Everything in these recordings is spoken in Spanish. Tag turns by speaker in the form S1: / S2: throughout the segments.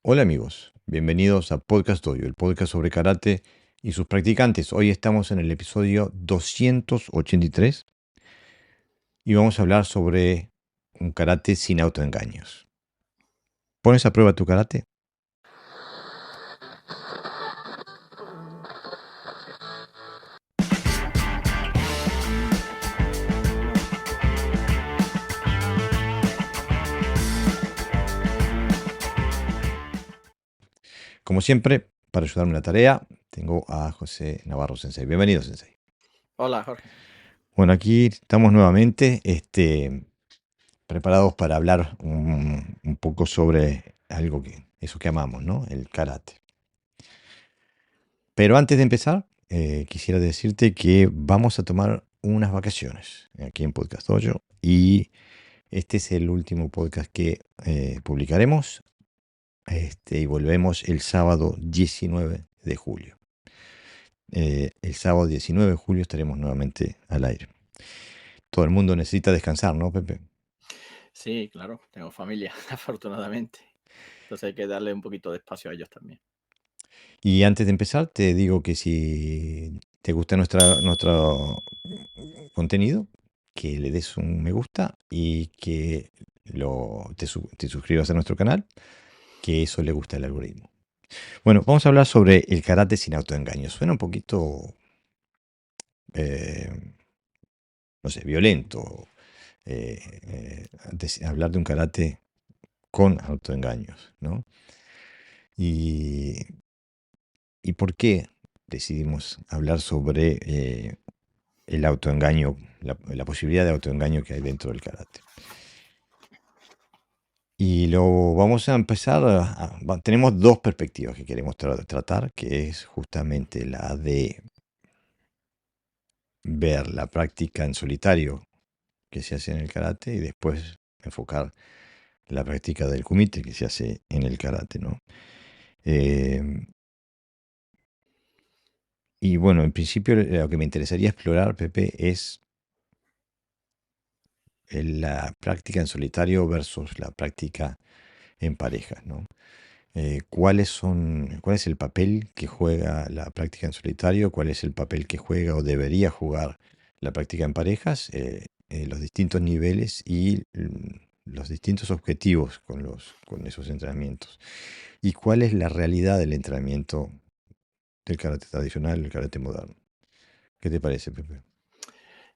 S1: Hola amigos, bienvenidos a Podcast Dojo, el podcast sobre karate y sus practicantes. Hoy estamos en el episodio 283 y vamos a hablar sobre un karate sin autoengaños. ¿Pones a prueba tu karate? Como siempre, para ayudarme en la tarea, tengo a José Navarro Sensei. Bienvenido, Sensei.
S2: Hola, Jorge.
S1: Bueno, aquí estamos nuevamente preparados para hablar un poco sobre eso que amamos, ¿no? El karate. Pero antes de empezar, quisiera decirte que vamos a tomar unas vacaciones aquí en Podcast Dojo y este es el último podcast que publicaremos y volvemos el sábado 19 de julio. El sábado 19 de julio estaremos nuevamente al aire. Todo el mundo necesita descansar, ¿no, Pepe?
S2: Sí, claro, tengo familia, afortunadamente. Entonces hay que darle un poquito de espacio a ellos también.
S1: Y antes de empezar, te digo que si te gusta nuestro contenido, que le des un me gusta y que te suscribas a nuestro canal, que eso le gusta al algoritmo. Bueno, vamos a hablar sobre el karate sin autoengaño. Suena un poquito, eh, no sé, violento hablar de un karate con autoengaños, ¿no? Y, ¿Y por qué decidimos hablar sobre el autoengaño, la posibilidad de autoengaño que hay dentro del karate? Y lo vamos a empezar, tenemos dos perspectivas que queremos tratar, que es justamente la de ver la práctica en solitario que se hace en el karate y después enfocar la práctica del kumite que se hace en el karate, ¿no? Eh, y bueno, en principio lo que me interesaría explorar, Pepe, es la práctica en solitario versus la práctica en parejas, ¿no? ¿Cuál es el papel que juega la práctica en solitario? ¿Cuál es el papel que juega o debería jugar la práctica en parejas? Los distintos niveles y los distintos objetivos con esos entrenamientos. ¿Y cuál es la realidad del entrenamiento del karate tradicional y el karate moderno? ¿Qué te parece, Pepe?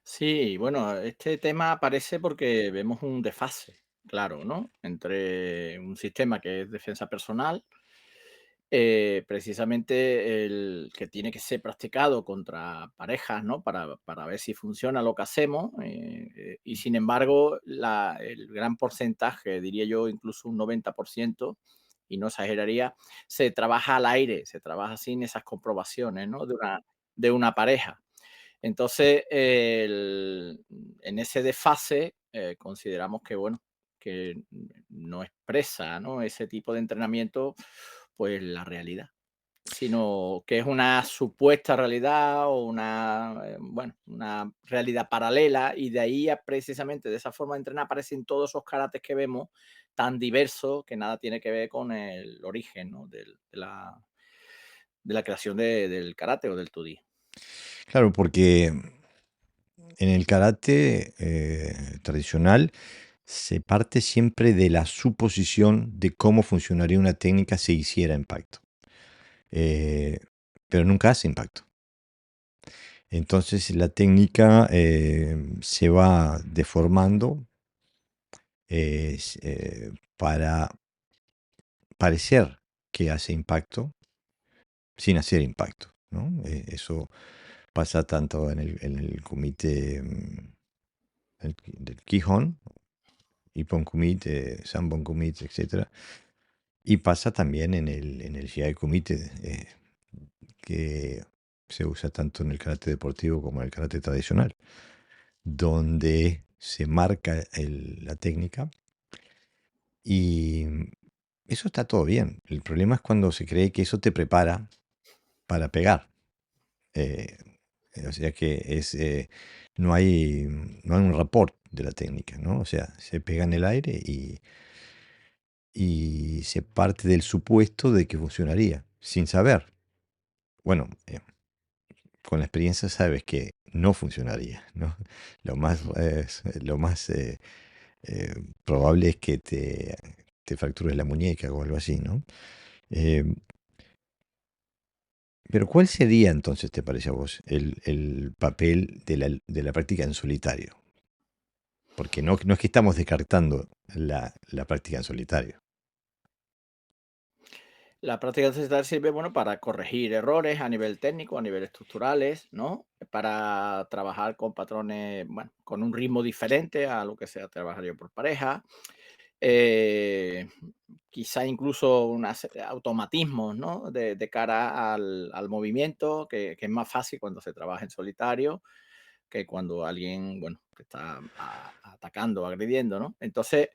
S2: Sí, bueno, este tema aparece porque vemos un desfase, claro, ¿no? Entre un sistema que es defensa personal, precisamente el que tiene que ser practicado contra parejas, ¿no? Para ver si funciona lo que hacemos. Y sin embargo, el gran porcentaje, diría yo, incluso un 90%, y no exageraría, se trabaja al aire, se trabaja sin esas comprobaciones, ¿no? De una pareja. Entonces, en ese desfase, consideramos que, bueno, que no expresa, ¿no? Ese tipo de entrenamiento, pues la realidad, sino que es una supuesta realidad o bueno, una realidad paralela, y de ahí precisamente de esa forma de entrenar aparecen todos esos karates que vemos tan diversos que nada tiene que ver con el origen, ¿no? De la creación del karate o del Tudi.
S1: Claro, porque en el karate tradicional se parte siempre de la suposición de cómo funcionaría una técnica si hiciera impacto. Eh, pero nunca hace impacto. Entonces la técnica se va deformando para parecer que hace impacto sin hacer impacto, ¿no? Eso pasa tanto en el kumite del Kihon, Ippon kumite, Sanbon kumite, etc. Y pasa también en el Jiai kumite, que se usa tanto en el karate deportivo como en el karate tradicional, donde se marca la técnica y eso está todo bien. El problema es cuando se cree que eso te prepara para pegar. Eh, o sea que no hay un rapport de la técnica, ¿no? O sea, se pega en el aire y se parte del supuesto de que funcionaría, sin saber. Bueno, con la experiencia sabes que no funcionaría, ¿no? Lo más probable es que te fractures la muñeca o algo así, ¿no? Eh, pero ¿cuál sería entonces, te parece a vos, el papel de la práctica en solitario? Porque no es que estamos descartando la práctica en solitario.
S2: La práctica ancestral sirve, bueno, para corregir errores a nivel técnico, a nivel estructurales, ¿no? Para trabajar con patrones, bueno, con un ritmo diferente a lo que sea trabajar yo por pareja. Eh, Quizá incluso automatismos, ¿no? De cara al movimiento, que es más fácil cuando se trabaja en solitario que cuando alguien, bueno, te está atacando, agrediendo, ¿no? Entonces,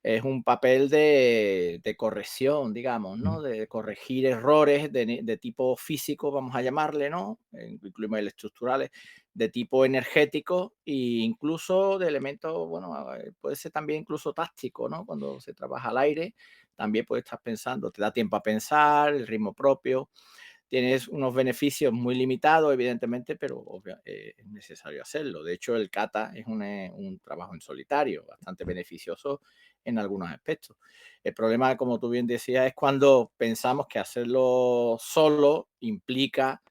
S2: es un papel de corrección, digamos,
S1: Mm.
S2: ¿no? De corregir errores de tipo físico, vamos a llamarle, ¿no? Incluimos el estructurales, de tipo energético e incluso de elementos, bueno, puede ser también incluso táctico, ¿no? Cuando se trabaja al aire, también puedes estar pensando, te da tiempo a pensar, el ritmo propio. Tienes unos beneficios muy limitados, evidentemente, pero es necesario hacerlo. De hecho, el kata es un trabajo en solitario, bastante beneficioso en algunos aspectos. El problema, como tú bien decías, es cuando pensamos que hacerlo solo implica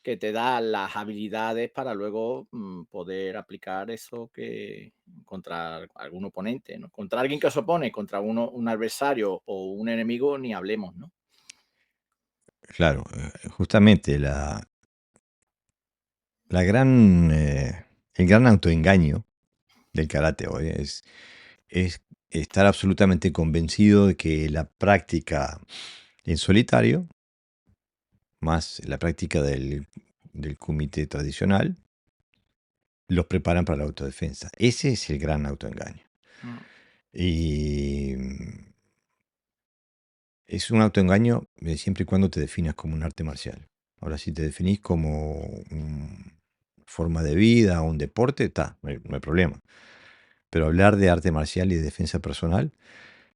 S2: que te da las habilidades para luego poder aplicar eso que contra algún oponente, ¿no? Contra alguien que se opone, contra un adversario o un enemigo, ni hablemos, ¿no?
S1: Claro, justamente la gran, el gran autoengaño del karate hoy es estar absolutamente convencido de que la práctica en solitario, más la práctica del kumite tradicional, los preparan para la autodefensa. Ese es el gran autoengaño.
S2: Mm.
S1: Y es un autoengaño siempre y cuando te definas como un arte marcial. Ahora, si te definís como una forma de vida o un deporte, está, no hay problema. Pero hablar de arte marcial y de defensa personal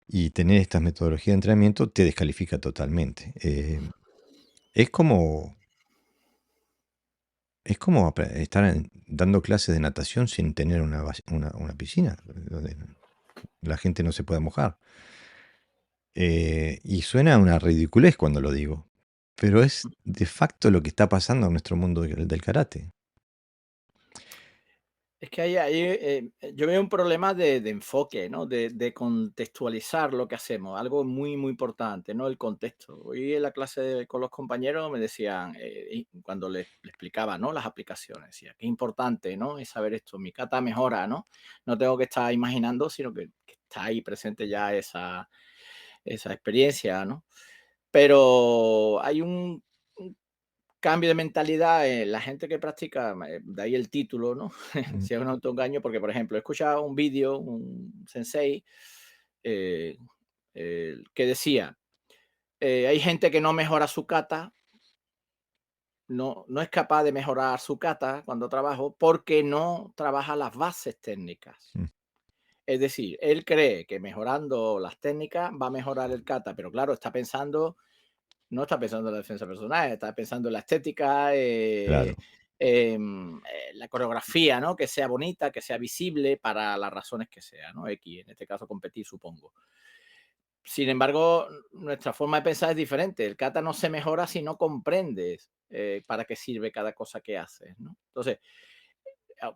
S1: y tener estas metodologías de entrenamiento te descalifica totalmente. Es como, es como estar dando clases de natación sin tener una piscina donde la gente no se pueda mojar. Y suena una ridiculez cuando lo digo, pero es de facto lo que está pasando en nuestro mundo del karate.
S2: Es que yo veo un problema de enfoque, ¿no? De contextualizar lo que hacemos, algo muy, muy importante, ¿no? El contexto. Hoy en la clase con los compañeros me decían, y cuando les explicaba, ¿no? Las aplicaciones, decía, qué importante, ¿no? Es saber esto, mi kata mejora, ¿no? No tengo que estar imaginando, sino que está ahí presente ya esa experiencia, ¿no? Pero hay un cambio de mentalidad en la gente que practica, de ahí el título, ¿no?
S1: Mm,
S2: Si es un autoengaño, porque, por ejemplo, he escuchado un vídeo, un sensei, eh, que decía, hay gente que no mejora su kata, no es capaz de mejorar su kata cuando trabajo porque no trabaja las bases técnicas.
S1: mm,
S2: Es decir, él cree que mejorando las técnicas va a mejorar el kata, pero claro, no está pensando en la defensa personal, está pensando en la estética,
S1: claro.
S2: la coreografía, ¿no? Que sea bonita, que sea visible para las razones que sea, ¿no? X, en este caso competir, supongo. Sin embargo, nuestra forma de pensar es diferente. El kata no se mejora si no comprendes para qué sirve cada cosa que haces, ¿no? Entonces,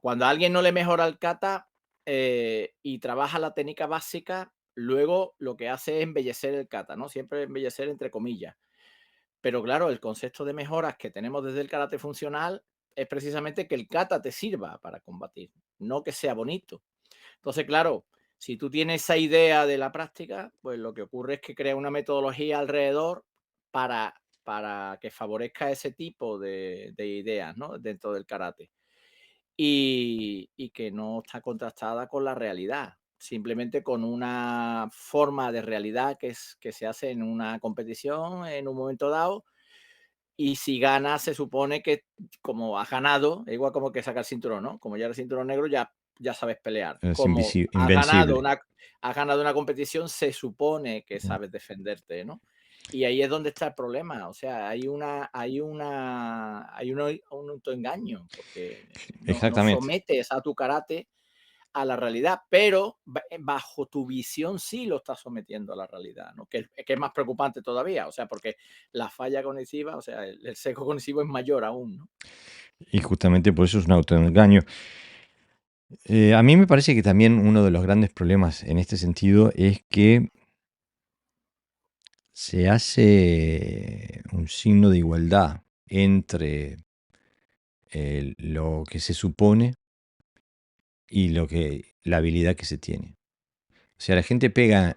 S2: cuando a alguien no le mejora el kata y trabaja la técnica básica, luego lo que hace es embellecer el kata, ¿no? Siempre embellecer entre comillas. Pero claro, el concepto de mejoras que tenemos desde el karate funcional es precisamente que el kata te sirva para combatir, no que sea bonito. Entonces, claro, si tú tienes esa idea de la práctica, pues lo que ocurre es que crea una metodología alrededor para que favorezca ese tipo de ideas, ¿no? Dentro del karate. Y que no está contrastada con la realidad, simplemente con una forma de realidad que se hace en una competición en un momento dado y si gana, se supone que como has ganado, es igual como que saca el cinturón, ¿no? Como ya eres cinturón negro, ya ya sabes pelear.
S1: Es
S2: Como
S1: invencible.
S2: has ganado una competición, se supone que sabes defenderte, ¿no? Y ahí es donde está el problema. O sea, un autoengaño, porque no
S1: Exactamente.
S2: sometes a tu karate a la realidad, pero bajo tu visión sí lo estás sometiendo a la realidad, ¿no? Que es más preocupante todavía, o sea, porque la falla cognitiva, o sea, el sesgo cognitivo es mayor aún, ¿no?
S1: Y justamente por eso es un autoengaño. A mí me parece que también uno de los grandes problemas en este sentido es que se hace un signo de igualdad entre lo que se supone y la habilidad que se tiene. O sea, la gente pega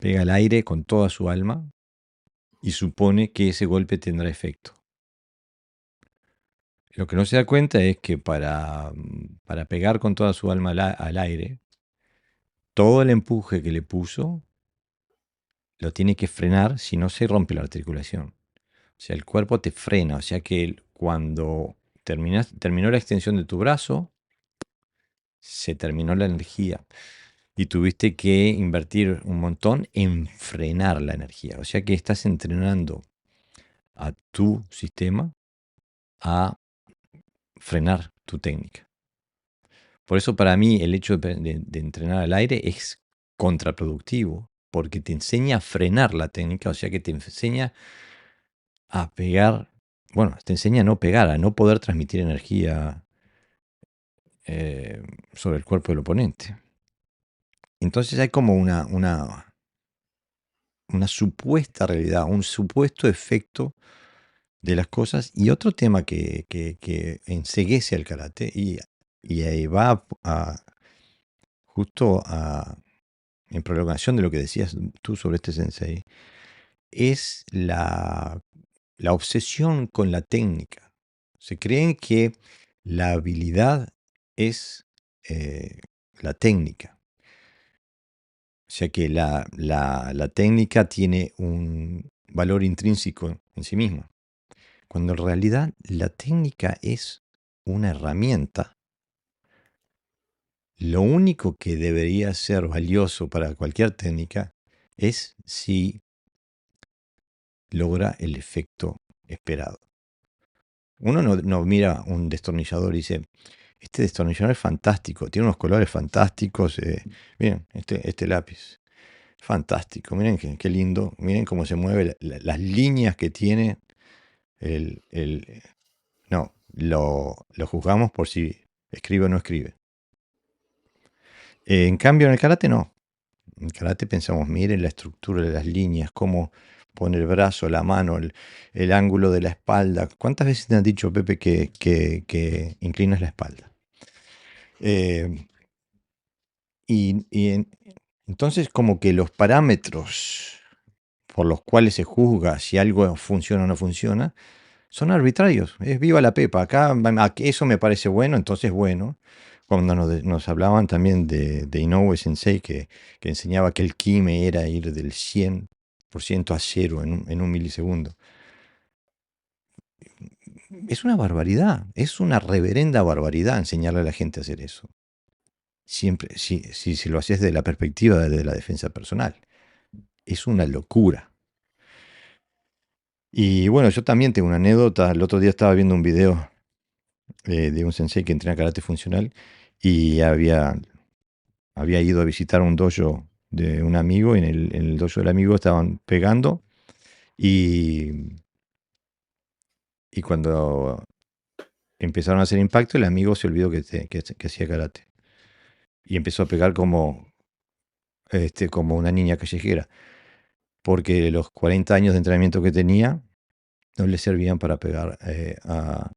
S1: al aire con toda su alma y supone que ese golpe tendrá efecto. Lo que no se da cuenta es que para pegar con toda su alma al aire, todo el empuje que le puso lo tiene que frenar, si no se rompe la articulación. O sea, el cuerpo te frena, o sea que cuando terminó la extensión de tu brazo, se terminó la energía y tuviste que invertir un montón en frenar la energía. O sea que estás entrenando a tu sistema a frenar tu técnica. Por eso para mí el hecho de entrenar al aire es contraproductivo, porque te enseña a frenar la técnica, o sea que te enseña a pegar, bueno, te enseña a no pegar, a no poder transmitir energía sobre el cuerpo del oponente. Entonces hay como una supuesta realidad, un supuesto efecto de las cosas y otro tema que enceguece al karate y ahí va justo en prolongación de lo que decías tú sobre este sensei, es la obsesión con la técnica. Se creen que la habilidad es la técnica. O sea que la técnica tiene un valor intrínseco en sí misma. Cuando en realidad la técnica es una herramienta, lo único que debería ser valioso para cualquier técnica es si logra el efecto esperado. Uno no mira un destornillador y dice, este destornillador es fantástico, tiene unos colores fantásticos, miren, este lápiz, fantástico, miren qué lindo, miren cómo se mueve, las líneas que tiene, no, lo juzgamos por si escribe o no escribe. En cambio en el karate no, en karate pensamos, miren la estructura de las líneas, cómo pone el brazo, la mano, el ángulo de la espalda. ¿Cuántas veces te han dicho, Pepe, que inclinas la espalda? Eh, entonces como que los parámetros por los cuales se juzga si algo funciona o no funciona son arbitrarios. Es viva la pepa. Acá eso me parece bueno, entonces bueno. Cuando nos hablaban también de Inoue Sensei, que enseñaba que el kime era ir del 100% a cero en un milisegundo. Es una barbaridad, es una reverenda barbaridad enseñarle a la gente a hacer eso. Siempre, si lo haces desde la perspectiva de la defensa personal. Es una locura. Y bueno, yo también tengo una anécdota. El otro día estaba viendo un video de un sensei que entrena karate funcional y había ido a visitar un dojo de un amigo. Y en el dojo del amigo estaban pegando y cuando empezaron a hacer impacto, el amigo se olvidó que hacía karate y empezó a pegar como una niña callejera, porque los 40 años de entrenamiento que tenía no le servían para pegar a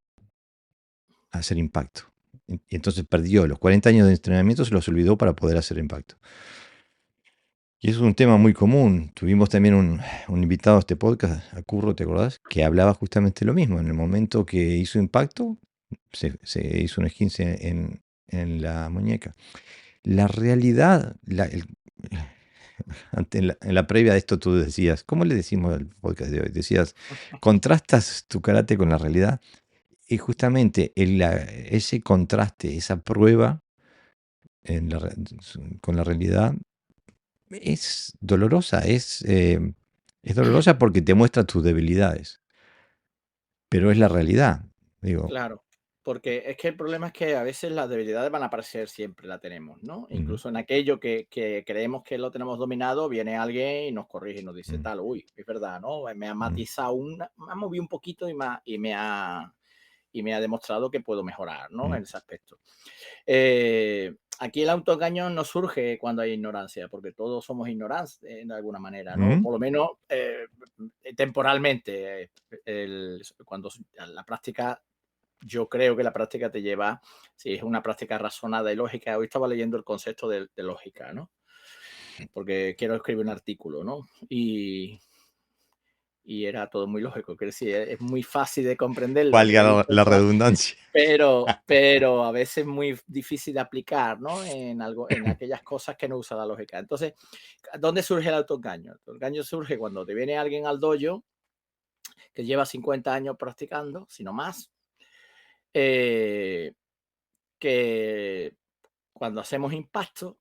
S1: hacer impacto. Y entonces perdió los 40 años de entrenamiento, se los olvidó para poder hacer impacto. Y eso es un tema muy común. Tuvimos también un invitado a este podcast, a Curro, ¿te acordás? Que hablaba justamente lo mismo. En el momento que hizo impacto, se hizo un esguince en la muñeca. La realidad, en la previa de esto tú decías, ¿cómo le decimos al podcast de hoy? Decías, contrastas tu karate con la realidad. y justamente ese contraste, esa prueba con la realidad es dolorosa, es dolorosa porque te muestra tus debilidades, pero es la realidad, digo.
S2: Claro, porque es que el problema es que a veces las debilidades van a aparecer siempre, la tenemos, ¿no?
S1: Ujú,
S2: Incluso en aquello que creemos que lo tenemos dominado, viene alguien y nos corrige y nos dice
S1: mm,
S2: tal, uy, es verdad, ¿no? Me ha
S1: mm,
S2: matizado me ha movido un poquito y me ha demostrado que puedo mejorar, ¿no?
S1: mm,
S2: En ese aspecto. Aquí el autoengaño no surge cuando hay ignorancia, porque todos somos ignorantes de alguna manera, ¿no?
S1: mm.
S2: Por lo menos temporalmente. Cuando la práctica, yo creo que la práctica te lleva, si es una práctica razonada y lógica. Hoy estaba leyendo el concepto de lógica, ¿no? Porque quiero escribir un artículo, ¿no? Y era todo muy lógico, quiero decir, es muy fácil de comprender lo
S1: Valga
S2: que
S1: la
S2: digo,
S1: redundancia.
S2: pero a veces muy difícil de aplicar, ¿no? En aquellas cosas que no usa la lógica. Entonces, ¿dónde surge el autoengaño? El autoengaño surge cuando te viene alguien al dojo que lleva 50 años practicando, si no más, eh, que cuando hacemos impacto,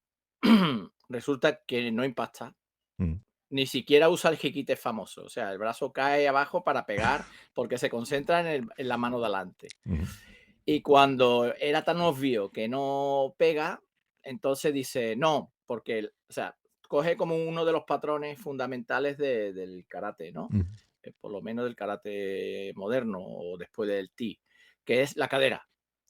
S2: resulta que no impacta,
S1: Mm,
S2: ni siquiera usa el jiquite famoso, o sea, el brazo cae abajo para pegar porque se concentra en la mano de adelante.
S1: ujú,
S2: Y cuando era tan obvio que no pega, entonces dice no, porque, o sea, coge como uno de los patrones fundamentales del karate, ¿no?
S1: ujú,
S2: Por lo menos del karate moderno o después del ti, que es la cadera.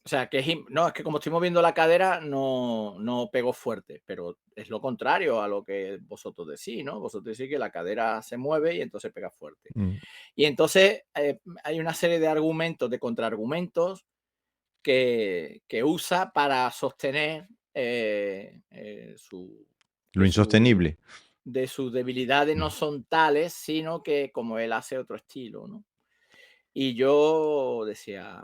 S2: O sea, que no, es que como estoy moviendo la cadera, no pego fuerte, pero es lo contrario a lo que vosotros decís, ¿no? Vosotros decís que la cadera se mueve y entonces pega fuerte.
S1: mm.
S2: Y entonces hay una serie de argumentos, de contraargumentos que usa para sostener
S1: Lo
S2: que
S1: insostenible.
S2: de sus debilidades no
S1: Mm.
S2: son tales, sino que como él hace otro estilo, ¿no? Y yo decía,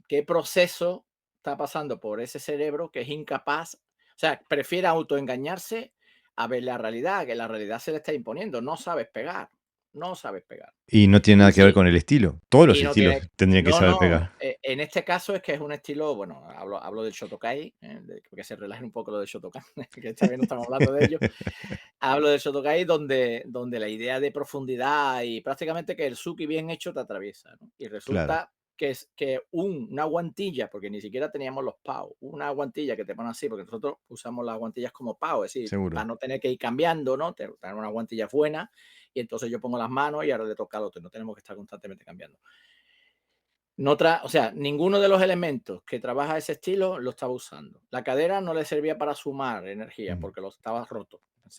S2: ¿qué proceso está pasando por ese cerebro que es incapaz? O sea, prefiere autoengañarse a ver la realidad, que la realidad se le está imponiendo. No sabes pegar, no sabes pegar.
S1: Y no tiene
S2: Y
S1: nada que ver
S2: si
S1: con el estilo. Todos los
S2: y no
S1: estilos
S2: tiene
S1: tendrían que
S2: no,
S1: saber
S2: no,
S1: pegar.
S2: en este caso es que es un estilo, bueno, hablo del Shotokai, que se relaje un poco lo del Shotokan, que esta vez no estamos hablando de ello. Hablo del Shotokai donde la idea de profundidad y prácticamente que el Suki bien hecho te atraviesa, ¿no? Y
S1: Claro,
S2: resulta que es que una guantilla, porque ni siquiera teníamos los PAO, una guantilla que te ponen así, porque nosotros usamos las guantillas como PAO, es decir, para
S1: seguro.
S2: no tener que ir cambiando, ¿no? Tener una guantilla buena y entonces yo pongo las manos y ahora le toca al otro, no tenemos que estar constantemente cambiando. O sea, ninguno de los elementos que trabaja ese estilo lo estaba usando. La cadera no le servía para sumar energía
S1: Mm,
S2: porque lo estaba roto. Los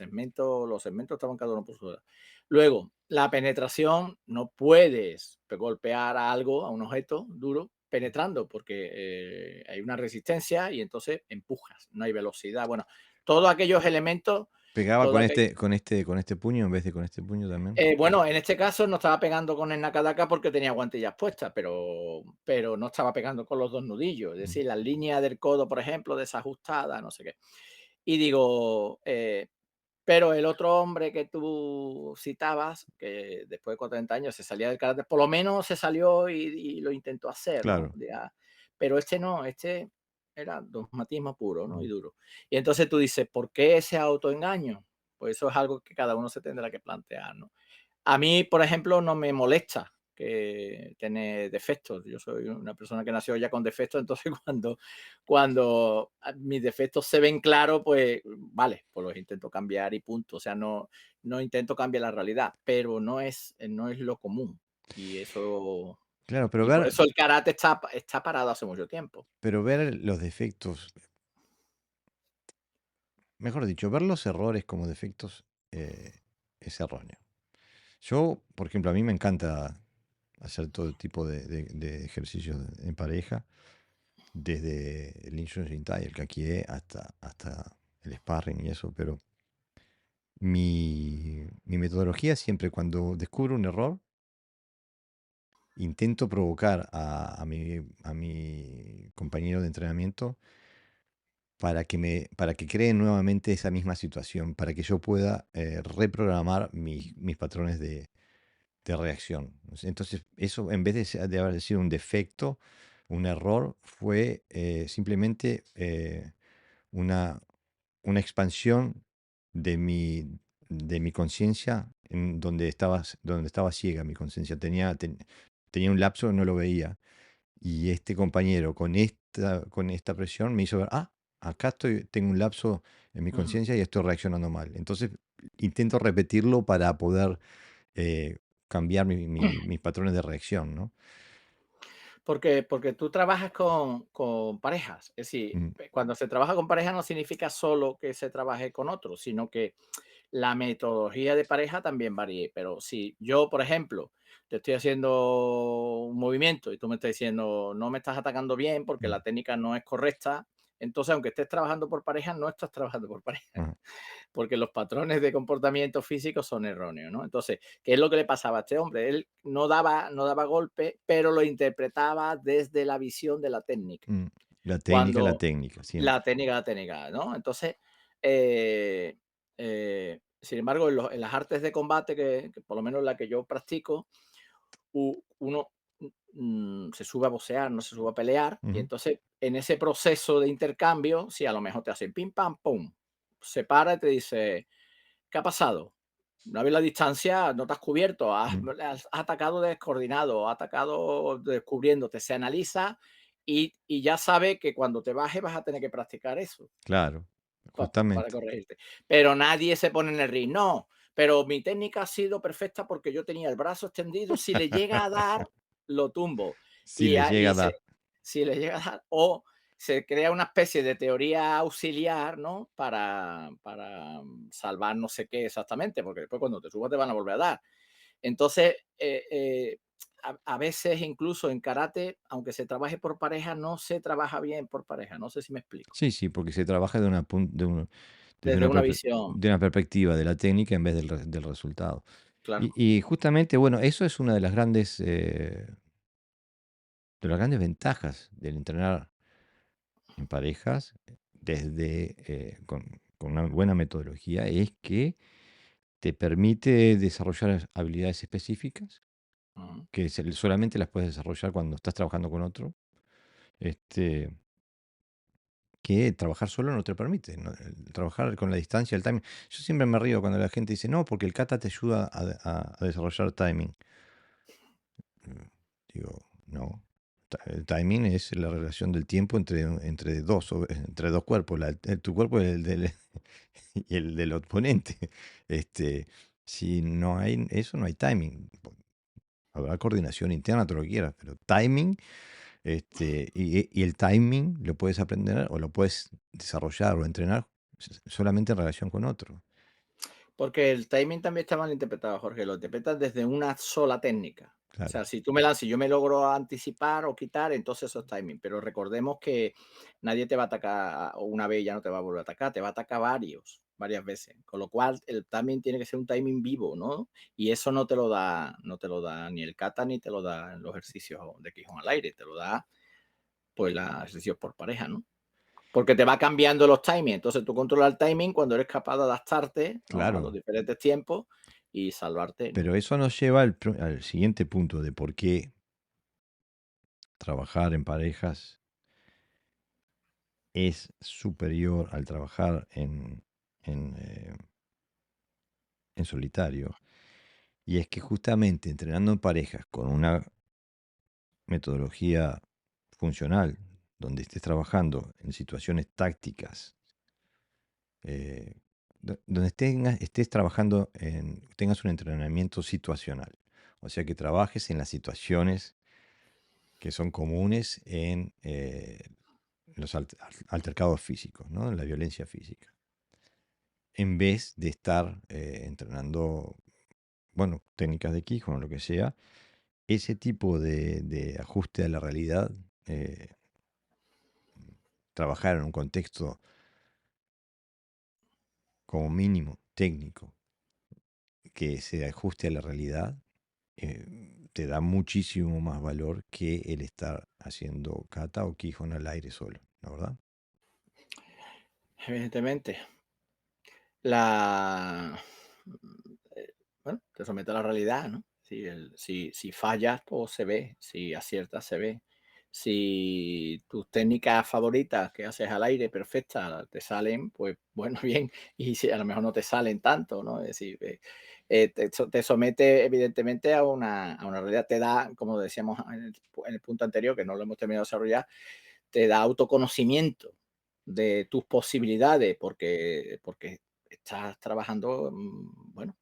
S2: segmentos estaban cada uno por su lado. Luego, la penetración, no puedes golpear a algo, a un objeto duro, penetrando porque hay una resistencia y entonces empujas, no hay velocidad. Bueno, todos aquellos elementos,
S1: ¿Pegaba
S2: todo
S1: con
S2: aquello.
S1: este puño en vez de con este puño también?
S2: Bueno, en este caso no estaba pegando con el Nakadaka porque tenía guantillas puestas, pero no estaba pegando con los dos nudillos. Es
S1: Mm,
S2: decir, la línea del codo, por ejemplo, desajustada, no sé qué. Y digo, pero el otro hombre que tú citabas, que después de 40 años se salía del karate, por lo menos se salió y lo intentó hacer, ¿no?
S1: claro.
S2: Pero este no, este era dogmatismo puro, ¿no?
S1: Mm.
S2: Y duro. Y entonces tú dices, ¿por qué ese autoengaño? Pues eso es algo que cada uno se tendrá que plantear, ¿no? A mí, por ejemplo, no me molesta que tener defectos. Yo soy una persona que nació ya con defectos, entonces cuando mis defectos se ven claros, pues vale, pues los intento cambiar y punto. O sea, no intento cambiar la realidad, pero no es lo común. Y eso,
S1: Claro,
S2: y por eso el karate está parado hace mucho tiempo.
S1: pero ver los defectos, mejor dicho, ver los errores como defectos es erróneo. Yo, por ejemplo, a mí me encanta hacer todo tipo de ejercicios en pareja, desde el Inshu Shintai, el Kakie, hasta el sparring y eso, pero mi metodología siempre cuando descubro un error, intento provocar a mi compañero de entrenamiento para que cree nuevamente esa misma situación, para que yo pueda reprogramar mis patrones de reacción. Entonces, eso en vez de haber sido un defecto, un error, fue simplemente una, una expansión de mi conciencia en donde estaba ciega mi conciencia. Tenía un lapso que no lo veía. Y este compañero con esta presión me hizo ver, acá tengo un lapso en mi
S2: Ujú.
S1: conciencia y estoy reaccionando mal. Entonces intento repetirlo para poder eh, cambiar mis patrones de reacción, ¿no?
S2: Porque tú trabajas con parejas. Es decir,
S1: Mm,
S2: cuando se trabaja con pareja no significa solo que se trabaje con otros, sino que la metodología de pareja también varíe. Pero si yo, por ejemplo, te estoy haciendo un movimiento y tú me estás diciendo no me estás atacando bien porque
S1: mm,
S2: la técnica no es correcta, entonces aunque estés trabajando por pareja, no estás trabajando por pareja,
S1: ajá,
S2: porque los patrones de comportamiento físico son erróneos, ¿no? Entonces, ¿qué es lo que le pasaba a este hombre? Él no daba golpe, pero lo interpretaba desde la visión de la técnica.
S1: mm. La
S2: Cuando
S1: técnica, siempre.
S2: la técnica, ¿no? Entonces, sin embargo, en las artes de combate, que por lo menos la que yo practico, uno se sube a boxear, no se sube a pelear, y
S1: Ujú,
S2: entonces en ese proceso de intercambio, si a lo mejor te hacen pim, pam, pum, se para y te dice, ¿qué ha pasado? Una vez la distancia, no te has cubierto,
S1: mm.
S2: has atacado descoordinado, has atacado descubriéndote, se analiza y ya sabe que cuando te bajes vas a tener que practicar eso
S1: Claro,
S2: para
S1: justamente.
S2: corregirte. Pero nadie se pone en el ring, no, pero mi técnica ha sido perfecta porque yo tenía el brazo extendido, si le llega a dar, lo tumbo.
S1: Si
S2: Y,
S1: le llega
S2: y
S1: a dar.
S2: si le llega a dar, o se crea una especie de teoría auxiliar, ¿no? Para salvar no sé qué exactamente, porque después cuando te subas te van a volver a dar. Entonces, a veces incluso en karate, aunque se trabaje por pareja, no se trabaja bien por pareja. No sé si me explico.
S1: Sí, sí, porque se trabaja desde
S2: Desde una visión,
S1: de una perspectiva de la técnica en vez del resultado.
S2: claro.
S1: Y justamente, bueno, eso es una de las grandes ventajas del entrenar en parejas, con una buena metodología, es que te permite desarrollar habilidades específicas
S2: Ujú.
S1: que solamente las puedes desarrollar cuando estás trabajando con otro, este, que trabajar solo no te permite, ¿no? Trabajar con la distancia, el timing. Yo siempre me río cuando la gente dice, no, porque el kata te ayuda a desarrollar timing. Mm, Digo, no. El timing es la relación del tiempo entre dos cuerpos, tu cuerpo y y el del oponente. Este, si no hay eso, no hay timing. Habrá coordinación interna, todo lo que quieras, pero timing, y el timing lo puedes aprender o lo puedes desarrollar o entrenar solamente en relación con otro.
S2: Porque el timing también está mal interpretado, Jorge, lo interpretas desde una sola técnica. O
S1: Claro.
S2: sea, si tú me lanzas y yo me logro anticipar o quitar, entonces eso es timing. Pero recordemos que nadie te va a atacar una vez y ya no te va a volver a atacar, te va a atacar varias veces. Con lo cual, el timing tiene que ser un timing vivo, ¿no? Y eso no te lo da ni el kata ni te lo da en los ejercicios de Quijón al aire, te lo da pues los ejercicios por pareja, ¿no? Porque te va cambiando los timings. Entonces tú controlas el timing cuando eres capaz de adaptarte, ¿no? A los
S1: Claro,
S2: diferentes tiempos y salvarte, ¿no?
S1: pero eso nos lleva al siguiente punto de por qué trabajar en parejas es superior al trabajar en solitario. Y es que justamente entrenando en parejas con una metodología funcional, donde estés trabajando en situaciones tácticas, eh, donde estés trabajando tengas un entrenamiento situacional. O sea, que trabajes en las situaciones que son comunes en los altercados físicos, ¿no? En la violencia física. En vez de estar entrenando, bueno, técnicas de Kihon o lo que sea, ese tipo de ajuste a la realidad, eh, trabajar en un contexto como mínimo técnico que se ajuste a la realidad, te da muchísimo más valor que el estar haciendo kata o Kihon al aire solo, ¿la verdad?
S2: Evidentemente. La, bueno, te somete a la realidad, ¿no? Si fallas, pues se ve, si aciertas, se ve. Si tus técnicas favoritas que haces al aire perfectas te salen, pues bueno, bien, y si a lo mejor no te salen tanto, ¿no? Es decir, te somete evidentemente a una realidad, te da, como decíamos en el punto anterior, que no lo hemos terminado de desarrollar, te da autoconocimiento de tus posibilidades porque estás trabajando, bueno,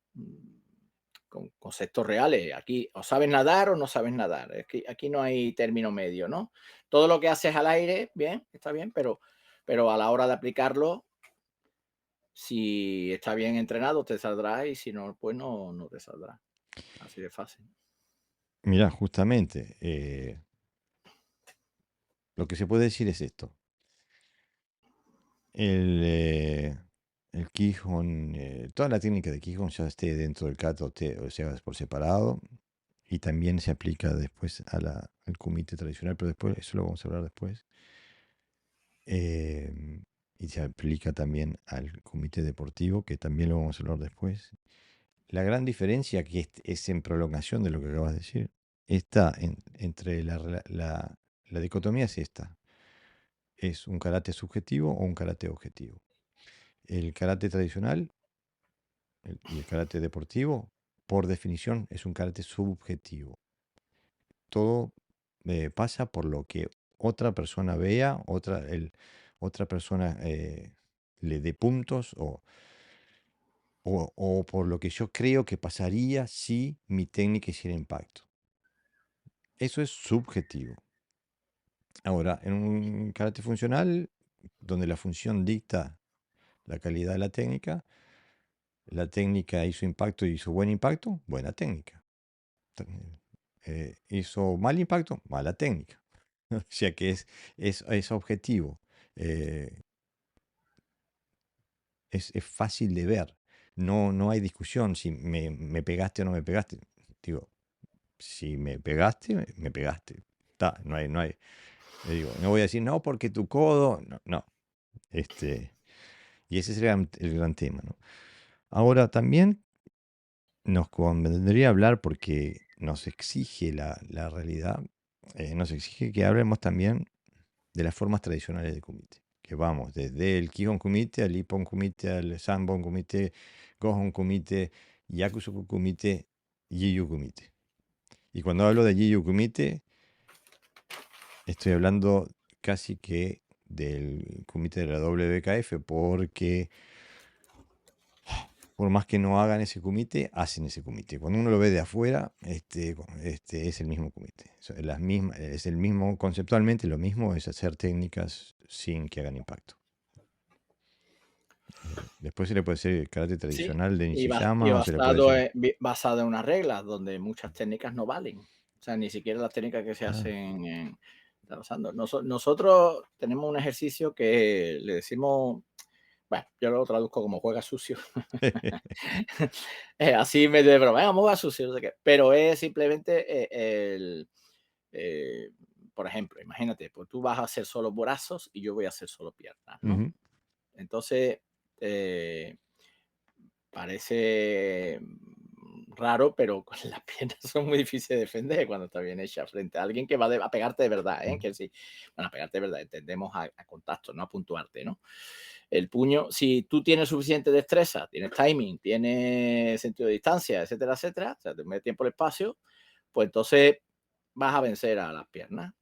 S2: con conceptos reales. Aquí o sabes nadar o no sabes nadar. Es que aquí no hay término medio, ¿no? Todo lo que haces al aire, bien, está bien, pero a la hora de aplicarlo, si está bien entrenado, te saldrá y si no, pues no te saldrá. Así de fácil.
S1: Mira, justamente, lo que se puede decir es esto. El Quijón, toda la técnica de Quijón ya esté dentro del kata o sea por separado, y también se aplica después al kumite tradicional, pero después, eso lo vamos a hablar después. Y se aplica también al kumite deportivo, que también lo vamos a hablar después. La gran diferencia, que es en prolongación de lo que acabas de decir, está entre la dicotomía es esta. ¿Es un karate subjetivo o un karate objetivo? El karate tradicional y el karate deportivo, por definición, es un karate subjetivo. Todo pasa por lo que otra persona vea, otra persona le dé puntos o por lo que yo creo que pasaría si mi técnica hiciera impacto. Eso es subjetivo. Ahora, en un karate funcional, donde la función dicta la calidad de la técnica hizo impacto y hizo buen impacto, buena técnica. Hizo mal impacto, mala técnica. O sea que es objetivo. Eh, es fácil de ver. No hay discusión si me pegaste o no me pegaste. Digo, si me pegaste, me pegaste. No hay. Digo, no voy a decir, no, porque tu codo. No, no. Y ese es el gran tema, ¿no? Ahora también nos convendría hablar porque nos exige la realidad, nos exige que hablemos también de las formas tradicionales de kumite. Que vamos desde el Kihon kumite, al Ippon kumite, al Sanbon kumite, Gohon kumite, Yakusoku kumite, Jiyu kumite. Y cuando hablo de Jiyu kumite, estoy hablando casi que del kumite de la WKF, porque por más que no hagan ese kumite, hacen ese kumite. Cuando uno lo ve de afuera, es el mismo kumite. Es el mismo, conceptualmente lo mismo, es hacer técnicas sin que hagan impacto. Después se le puede hacer el karate
S2: Sí,
S1: tradicional de
S2: y
S1: Nishiyama, o se le puede decir...
S2: basado en unas reglas donde muchas técnicas no valen. O sea, ni siquiera las técnicas que se
S1: Ah,
S2: hacen está pasando. Nosotros tenemos un ejercicio que le decimos, bueno, yo lo traduzco como juega sucio. Así me de broma, vamos a jugar sucio, no sé qué. Pero es simplemente eh, por ejemplo, imagínate, pues tú vas a hacer solo brazos y yo voy a hacer solo piernas, ¿no?
S1: Ujú,
S2: Entonces, parece raro, pero con las piernas son muy difíciles de defender cuando está bien hecha frente a alguien que va a pegarte de verdad, ¿eh?
S1: ujú,
S2: Que sí, bueno, a pegarte de verdad, entendemos a contacto, no a puntuarte, ¿no? El puño, si tú tienes suficiente destreza, tienes timing, tienes sentido de distancia, etcétera, etcétera, o sea, te metes tiempo el espacio, pues entonces vas a vencer a las piernas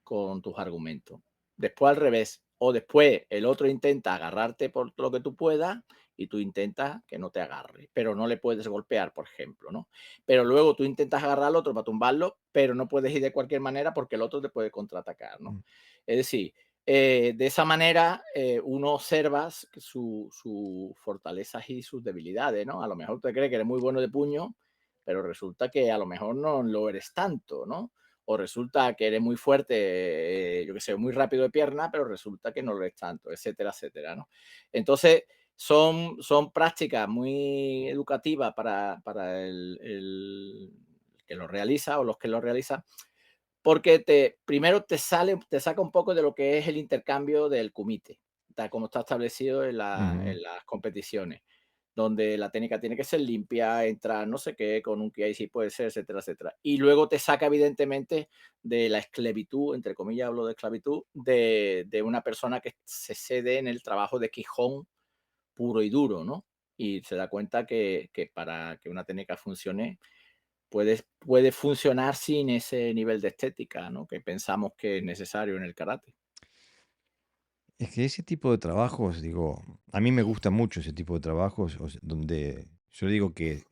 S2: con tus argumentos. Después al revés, o después el otro intenta agarrarte por lo que tú puedas y tú intentas que no te agarre, pero no le puedes golpear, por ejemplo, ¿no? Pero luego tú intentas agarrar al otro para tumbarlo, pero no puedes ir de cualquier manera porque el otro te puede contraatacar, ¿no?
S1: ujú,
S2: Es decir, de esa manera uno observa sus fortalezas y sus debilidades, ¿no? A lo mejor te cree que eres muy bueno de puño, pero resulta que a lo mejor no lo eres tanto, ¿no? O resulta que eres muy fuerte, yo que sé, muy rápido de pierna, pero resulta que no lo eres tanto, etcétera, etcétera, ¿no? Entonces, son prácticas muy educativas para el que lo realiza o los que lo realizan, porque primero te saca un poco de lo que es el intercambio del kumite, tal como está establecido en
S1: ujú.
S2: las competiciones. donde la técnica tiene que ser limpia, entrar no sé qué, con un que sí puede ser, etcétera, etcétera. Y luego te saca evidentemente de la esclavitud, entre comillas hablo de esclavitud, de una persona que se cede en el trabajo de Quijón puro y duro, ¿no? Y se da cuenta que para que una técnica funcione, puede funcionar sin ese nivel de estética, ¿no? Que pensamos que es necesario en el karate.
S1: Es que ese tipo de trabajos, digo, a mí me gusta mucho ese tipo de trabajos donde yo digo que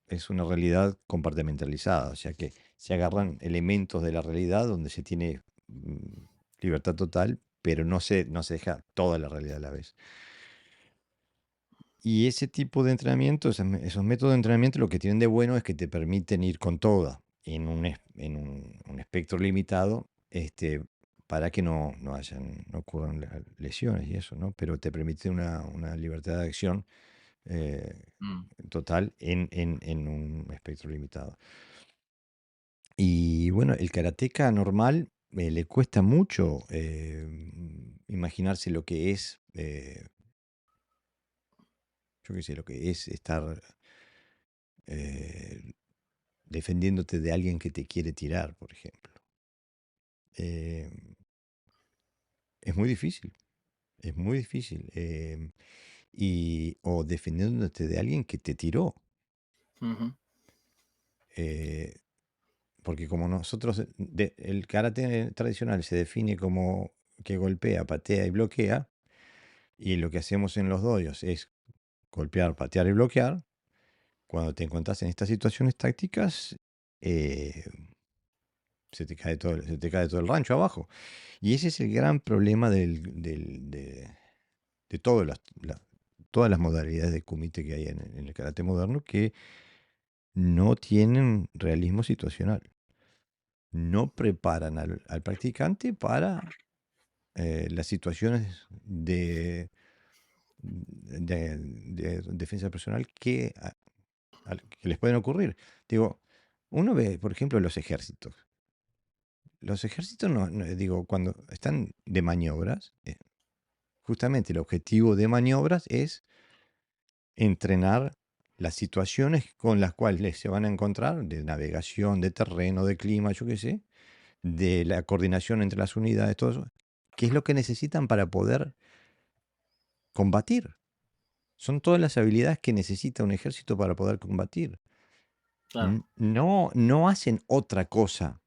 S1: es una realidad compartimentalizada, o sea que se agarran elementos de la realidad donde se tiene libertad total, pero no se deja toda la realidad a la vez. Y ese tipo de entrenamiento, esos métodos de entrenamiento, lo que tienen de bueno es que te permiten ir con toda en un espectro limitado, para que no ocurran lesiones y eso, ¿no? Pero te permite una libertad de acción eh,
S2: Mm,
S1: total en un espectro limitado. Y bueno, el karateca normal le cuesta mucho imaginarse lo que es, yo qué sé, lo que es estar eh, defendiéndote de alguien que te quiere tirar, por ejemplo. Eh, es muy difícil, es muy difícil. O defendiéndote de alguien que te tiró.
S2: ujú,
S1: eh, Porque como nosotros, el karate tradicional se define como que golpea, patea y bloquea, y lo que hacemos en los dojos es golpear, patear y bloquear. Cuando te encuentras en estas situaciones tácticas, eh, se te cae todo el rancho abajo. Y ese es el gran problema de todas las modalidades de kumite que hay en el karate moderno, que no tienen realismo situacional. No preparan al practicante para las situaciones de defensa personal que les pueden ocurrir. Digo, uno ve, por ejemplo, los ejércitos. Los ejércitos, digo, cuando están de maniobras, justamente el objetivo de maniobras es entrenar las situaciones con las cuales se van a encontrar, de navegación, de terreno, de clima, yo qué sé, de la coordinación entre las unidades, todo eso, qué es lo que necesitan para poder combatir. Son todas las habilidades que necesita un ejército para poder combatir.
S2: claro,
S1: No hacen otra cosa.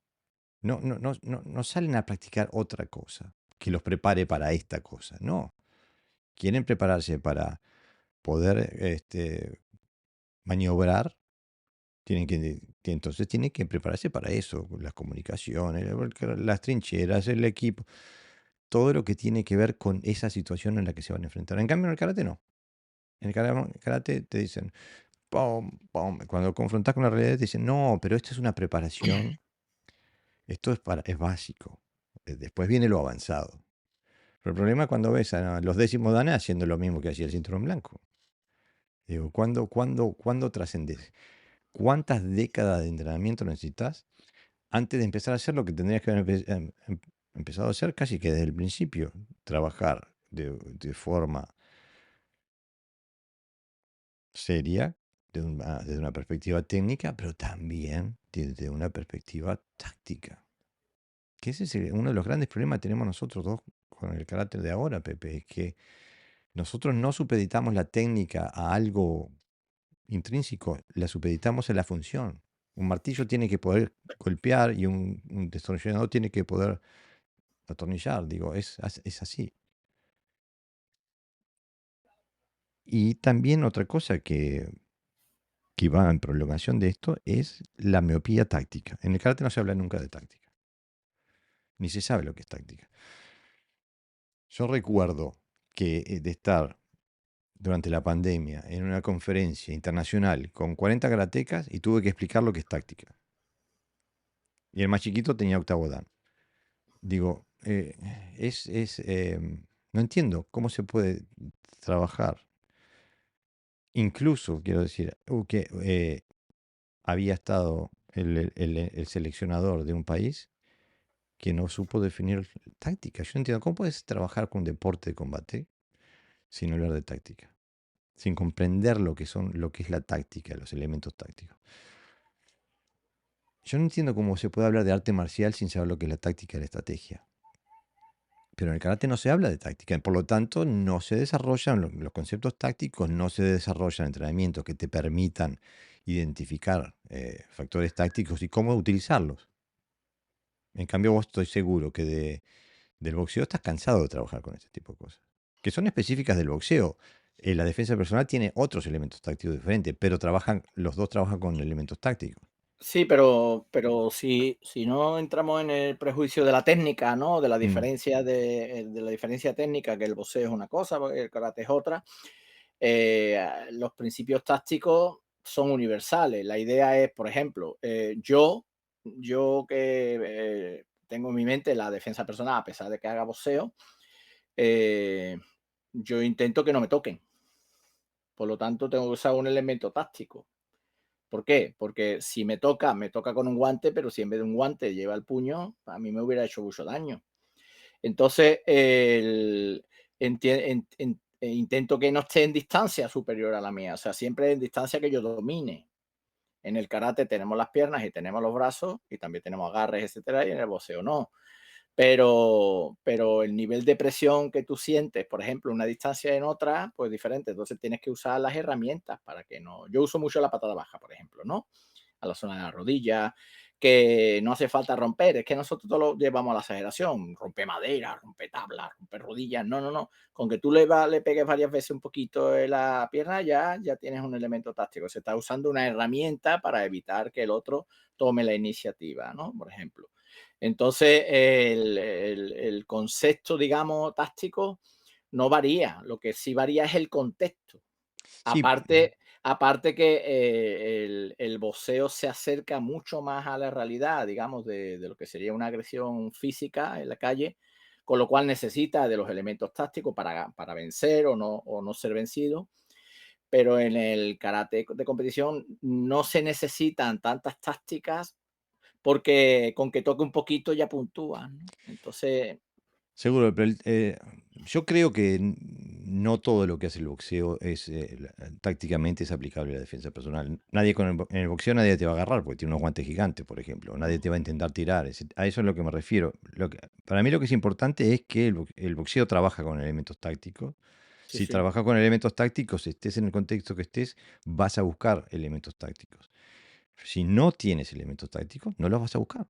S1: No salen a practicar otra cosa que los prepare para esta cosa. No. Quieren prepararse para poder maniobrar. Entonces tienen que prepararse para eso, las comunicaciones, las trincheras, el equipo, todo lo que tiene que ver con esa situación en la que se van a enfrentar. En cambio, en el karate no. En el karate te dicen, pum, pum. Cuando confrontas con la realidad te dicen, no, pero esto es una preparación, esto es básico. Después viene lo avanzado. Pero el problema es cuando ves a los décimos danes haciendo lo mismo que hacía el cinturón blanco. Digo, ¿cuándo trascendes? ¿Cuántas décadas de entrenamiento necesitas antes de empezar a hacer lo que tendrías que haber empezado a hacer casi que desde el principio? Trabajar de forma seria, desde una perspectiva técnica, pero también desde una perspectiva táctica. Que ese es uno de los grandes problemas que tenemos nosotros dos con el carácter de ahora, Pepe, es que nosotros no supeditamos la técnica a algo intrínseco, la supeditamos a la función. Un martillo tiene que poder golpear y un destornillador tiene que poder atornillar, digo, es así. Y también otra cosa que va en prolongación de esto es la miopía táctica. En el karate no se habla nunca de táctica, ni se sabe lo que es táctica. Yo recuerdo que de estar durante la pandemia en una conferencia internacional con 40 karatecas y tuve que explicar lo que es táctica. Y el más chiquito tenía octavo dan. Digo, no entiendo cómo se puede trabajar. Incluso, quiero decir, que había estado el seleccionador de un país que no supo definir táctica. Yo no entiendo, ¿cómo puedes trabajar con deporte de combate sin hablar de táctica? sin comprender lo que es la táctica, los elementos tácticos. Yo no entiendo cómo se puede hablar de arte marcial sin saber lo que es la táctica y la estrategia. Pero en el karate no se habla de táctica, por lo tanto no se desarrollan los conceptos tácticos, no se desarrollan entrenamientos que te permitan identificar factores tácticos y cómo utilizarlos. En cambio, vos estoy seguro que del boxeo estás cansado de trabajar con este tipo de cosas, que son específicas del boxeo. La defensa personal tiene otros elementos tácticos diferentes, pero los dos trabajan con elementos tácticos.
S2: Sí, pero si no entramos en el prejuicio de la técnica, ¿no? De la
S1: Mm,
S2: diferencia de la diferencia técnica, que el boxeo es una cosa, el karate es otra, los principios tácticos son universales. La idea es, por ejemplo, yo que, tengo en mi mente la defensa personal, a pesar de que haga boxeo, eh, yo intento que no me toquen. Por lo tanto, tengo que usar un elemento táctico. ¿Por qué? Porque si me toca con un guante, pero si en vez de un guante lleva el puño, a mí me hubiera hecho mucho daño. Entonces, intento que no esté en distancia superior a la mía, o sea, siempre en distancia que yo domine. En el karate tenemos las piernas y tenemos los brazos y también tenemos agarres, etcétera, y en el boxeo no. Pero el nivel de presión que tú sientes, por ejemplo, una distancia en otra, pues diferente. Entonces tienes que usar las herramientas para que no. Yo uso mucho la patada baja, por ejemplo, ¿no? A la zona de la rodilla, que no hace falta romper, es que nosotros todo lo llevamos a la exageración, rompe madera, rompe tablas, rompe rodillas, no, no, no, con que tú le pegues varias veces un poquito en la pierna ya tienes un elemento táctico, se está usando una herramienta para evitar que el otro tome la iniciativa, ¿no? Por ejemplo. Entonces, el concepto, digamos, táctico no varía, lo que sí varía es el contexto.
S1: sí,
S2: Aparte que el boxeo se acerca mucho más a la realidad, digamos, de lo que sería una agresión física en la calle, con lo cual necesita de los elementos tácticos para vencer o no ser vencido. Pero en el karate de competición no se necesitan tantas tácticas porque con que toque un poquito ya puntúan, ¿no? Entonces,
S1: seguro, pero yo creo que no todo lo que hace el boxeo es tácticamente es aplicable a la defensa personal. Nadie en el boxeo nadie te va a agarrar porque tiene unos guantes gigantes, por ejemplo. Nadie te va a intentar tirar. A eso es lo que me refiero. Para mí lo que es importante es que el boxeo trabaja con elementos tácticos.
S2: sí,
S1: Si
S2: sí.
S1: trabajas con elementos tácticos, estés en el contexto que estés, vas a buscar elementos tácticos. Si no tienes elementos tácticos, no los vas a buscar.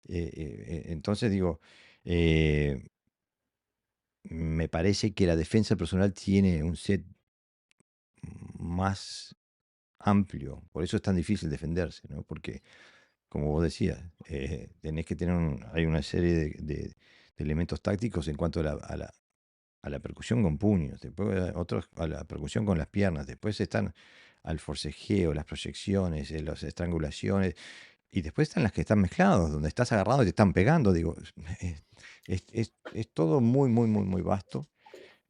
S1: Entonces digo, eh, me parece que la defensa personal tiene un set más amplio, por eso es tan difícil defenderse, ¿no? Porque, como vos decías, tenés que tener hay una serie de elementos tácticos en cuanto a la percusión con puños, después otros a la percusión con las piernas, después están al forcejeo, las proyecciones, las estrangulaciones, y después están las que están mezclados, donde estás agarrado y te están pegando, digo, es todo muy, muy, muy, muy vasto.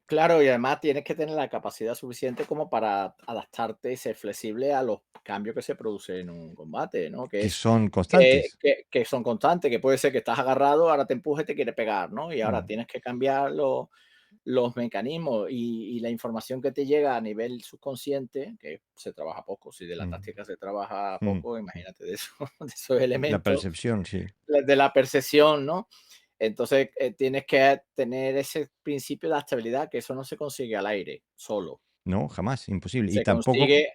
S2: Claro, y además tienes que tener la capacidad suficiente como para adaptarte y ser flexible a los cambios que se producen en un combate, ¿no?
S1: Que son constantes.
S2: Que son constantes, que puede ser que estás agarrado, ahora te empuje y te quiere pegar, ¿no? Y ahora
S1: Mm,
S2: tienes que cambiar los mecanismos y la información que te llega a nivel subconsciente, que se trabaja poco, si de la
S1: mm,
S2: táctica se trabaja
S1: mm.
S2: poco, imagínate de, eso, de esos
S1: La
S2: elementos,
S1: percepción, sí.
S2: de la percepción, ¿no? Entonces, tienes que tener ese principio de adaptabilidad, que eso no se consigue al aire solo.
S1: No, jamás, imposible.
S2: Se consigue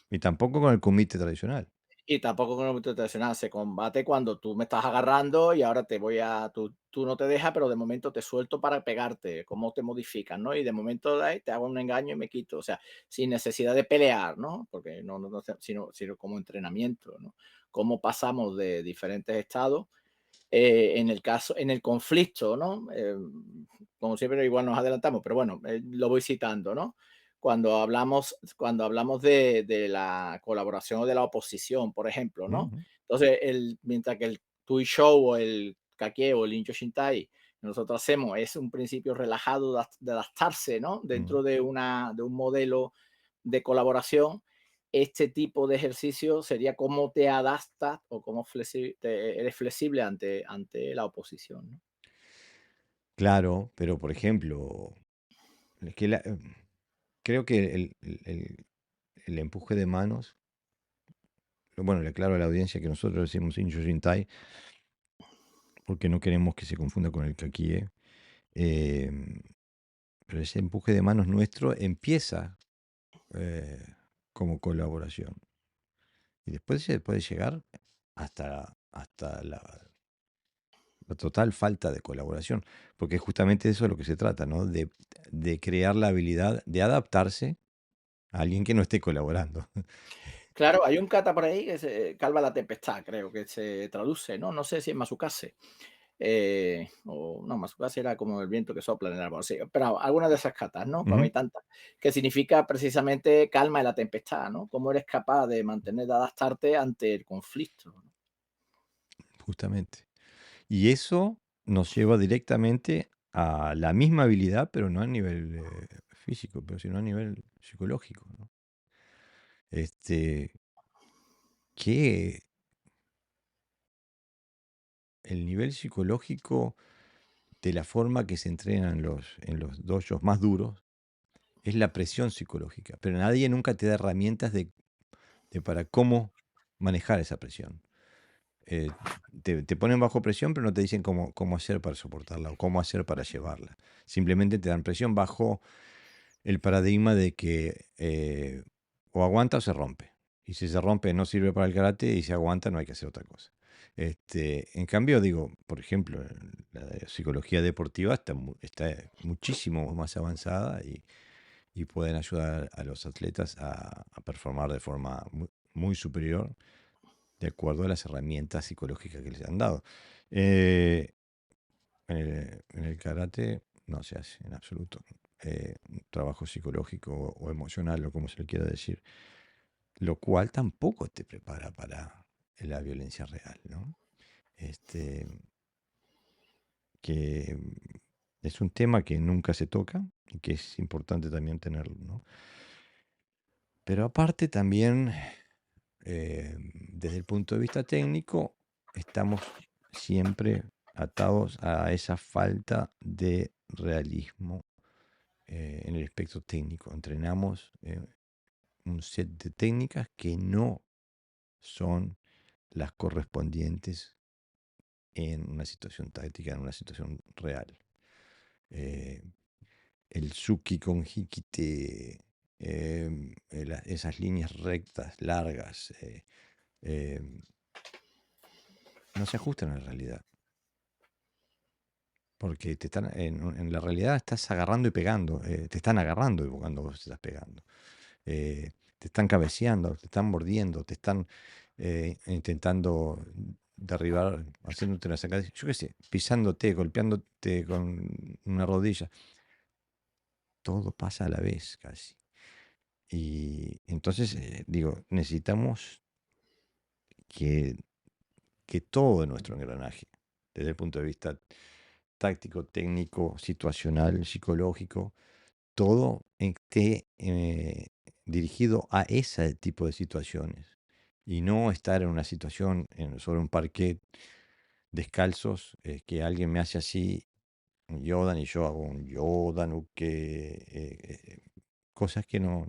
S1: Y tampoco con el kumite tradicional.
S2: y tampoco con el ámbito tradicional. Se combate cuando tú me estás agarrando y ahora te voy a tú no te dejas, pero de momento te suelto para pegarte, cómo te modificas, ¿no? Y de momento de ahí te hago un engaño y me quito. O sea, sin necesidad de pelear, ¿no? Porque no sino como entrenamiento, ¿no? Cómo pasamos de diferentes estados en el conflicto, ¿no? Como siempre, igual nos adelantamos, pero bueno, lo voy citando, ¿no? Cuando hablamos de la colaboración o de la oposición, por ejemplo, ¿no?
S1: Ujú,
S2: Entonces, mientras que el Tui Show o el Kake o el Incho Shintai nosotros hacemos es un principio relajado de adaptarse, ¿no?
S1: mm.
S2: Dentro de un modelo de colaboración, este tipo de ejercicio sería cómo te adaptas o cómo eres flexible ante la oposición, ¿no?
S1: Claro, pero por ejemplo, es que creo que el empuje de manos, bueno, le aclaro a la audiencia que nosotros decimos Injo Shintai porque no queremos que se confunda con el Kakie. em, pero ese empuje de manos nuestro empieza eh, como colaboración. Y después se puede llegar hasta la total falta de colaboración, porque justamente eso es lo que se trata, ¿no? De crear la habilidad de adaptarse a alguien que no esté colaborando.
S2: Claro, hay un kata por ahí que se calva la tempestad, creo que se traduce, ¿no? No sé si es Masukase. O no, Masukase era como el viento que sopla en el árbol, sí, pero algunas de esas katas, ¿no? Como
S1: Ujú,
S2: hay tantas, que significa precisamente calma en la tempestad, ¿no? Cómo eres capaz de mantener, de adaptarte ante el conflicto, ¿no?
S1: justamente. Y eso nos lleva directamente a la misma habilidad, pero no a nivel físico, pero sino a nivel psicológico, ¿no? Este, que el nivel psicológico de la forma que se entrenan en los dojos más duros es la presión psicológica, pero nadie nunca te da herramientas de para cómo manejar esa presión. Eh, te ponen bajo presión, pero no te dicen cómo hacer para soportarla o cómo hacer para llevarla. Simplemente te dan presión bajo el paradigma de que o aguanta o se rompe. Y si se rompe no sirve para el karate y si aguanta no hay que hacer otra cosa. En cambio, digo, por ejemplo, la psicología deportiva está muchísimo más avanzada y pueden ayudar a los atletas a performar de forma muy superior de acuerdo a las herramientas psicológicas que les han dado. Eh, en el karate no se hace en absoluto un trabajo psicológico o emocional o como se le quiera decir, lo cual tampoco te prepara para la violencia real, ¿no? Este, que es un tema que nunca se toca y que es importante también tenerlo, ¿no? Pero aparte también, desde el punto de vista técnico, estamos siempre atados a esa falta de realismo en el aspecto técnico. Entrenamos un set de técnicas que no son las correspondientes en una situación táctica, en una situación real. Eh, el Suki con Hikite, esas líneas rectas, largas, eh, no se ajustan a la realidad. Porque en la realidad estás agarrando y pegando, te están agarrando y cuando vos estás pegando. Te están cabeceando, te están mordiendo, te están intentando derribar, haciéndote una sacada, yo qué sé, pisándote, golpeándote con una rodilla. Todo pasa a la vez casi. Y entonces, digo, necesitamos que, que todo nuestro engranaje, desde el punto de vista táctico, técnico, situacional, psicológico, todo esté dirigido a ese tipo de situaciones y no estar en una situación sobre un parquet descalzos, que alguien me hace así, un Yodan y yo hago un Yodan, o que cosas que no,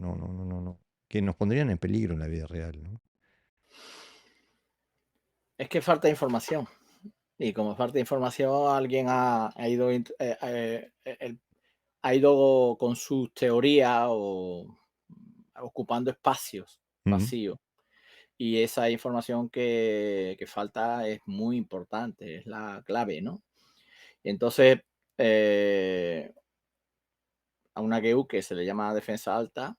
S1: que nos pondrían en peligro en la vida real, ¿no?
S2: Es que falta información. Y como falta información, alguien ha ido, ha ido con sus teorías o ocupando espacios
S1: Ujú.
S2: vacíos. Y esa información que falta es muy importante, es la clave, ¿no? Entonces, a una GEU que se le llama defensa alta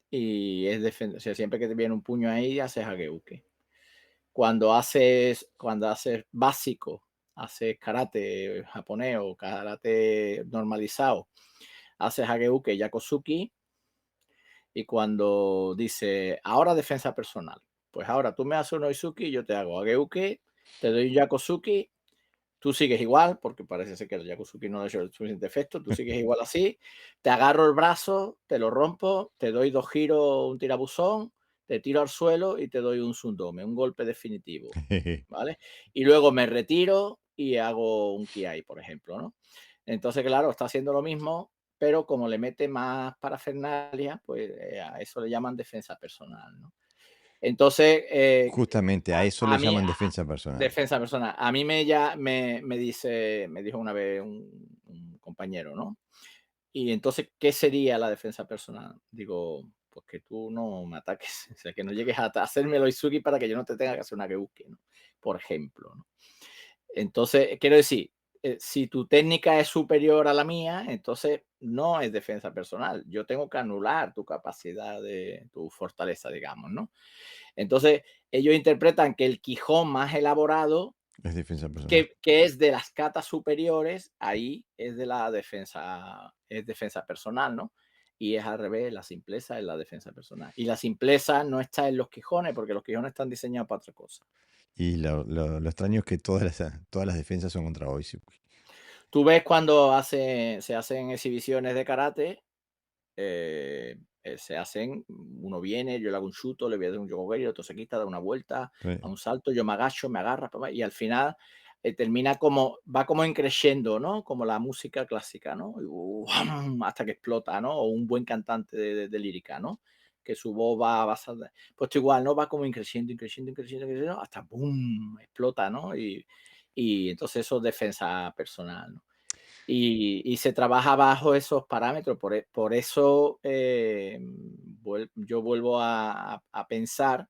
S2: y es o sea, siempre que te viene un puño ahí, haces ageuke. Cuando haces básico, haces karate japonés o karate normalizado, haces ageuke yakosuki. Y cuando dice, ahora defensa personal, pues ahora tú me haces un oizuki, yo te hago ageuke, te doy un yakosuki. Tú sigues igual, porque parece ser que el Yakuzuki no ha hecho el suficiente efecto, tú sigues igual así, te agarro el brazo, te lo rompo, te doy 2 giros, un tirabuzón, te tiro al suelo y te doy un sundome, un golpe definitivo, ¿vale? Y luego me retiro y hago un kiai, por ejemplo, ¿no? Entonces, claro, está haciendo lo mismo, pero como le mete más parafernalia, pues a eso le llaman defensa personal, ¿no? Entonces,
S1: Justamente a eso le
S2: a mí,
S1: llaman defensa personal.
S2: defensa personal, a mí me dijo una vez un compañero, ¿no? Y entonces, ¿qué sería la defensa personal? Digo, pues que tú no me ataques, o sea, que no llegues a hacerme el Izuki para que yo no te tenga que hacer una Gebuki, ¿no? Por ejemplo, ¿no? Entonces, quiero decir, si tu técnica es superior a la mía, entonces no es defensa personal. Yo tengo que anular tu capacidad de tu fortaleza, digamos, ¿no? Entonces, ellos interpretan que el Quijón más elaborado,
S1: Es defensa personal.
S2: que es de las catas superiores, ahí es de la defensa, es defensa personal, ¿no? Y es al revés, la simpleza es la defensa personal. Y la simpleza no está en los Quijones, porque los Quijones están diseñados para otra cosa.
S1: Y lo extraño es que todas las defensas son contra Oizuki.
S2: Tú ves cuando se hacen exhibiciones de karate, se hacen, uno viene, yo le hago un chuto, le voy a dar un yokogeri, el otro se quita, da una vuelta,
S1: Sí.
S2: a un salto, yo me agacho, me agarra, y al final termina como, va como increciendo, ¿no? Como la música clásica, ¿no? Y, hasta que explota, ¿no? O un buen cantante de lírica, ¿no? Que su voz pues esto igual, ¿no? Va como increciendo, increciendo, increciendo, increciendo, hasta ¡boom! Explota, ¿no? Y entonces eso es defensa personal, ¿no? Y se trabaja bajo esos parámetros. Por eso yo vuelvo a pensar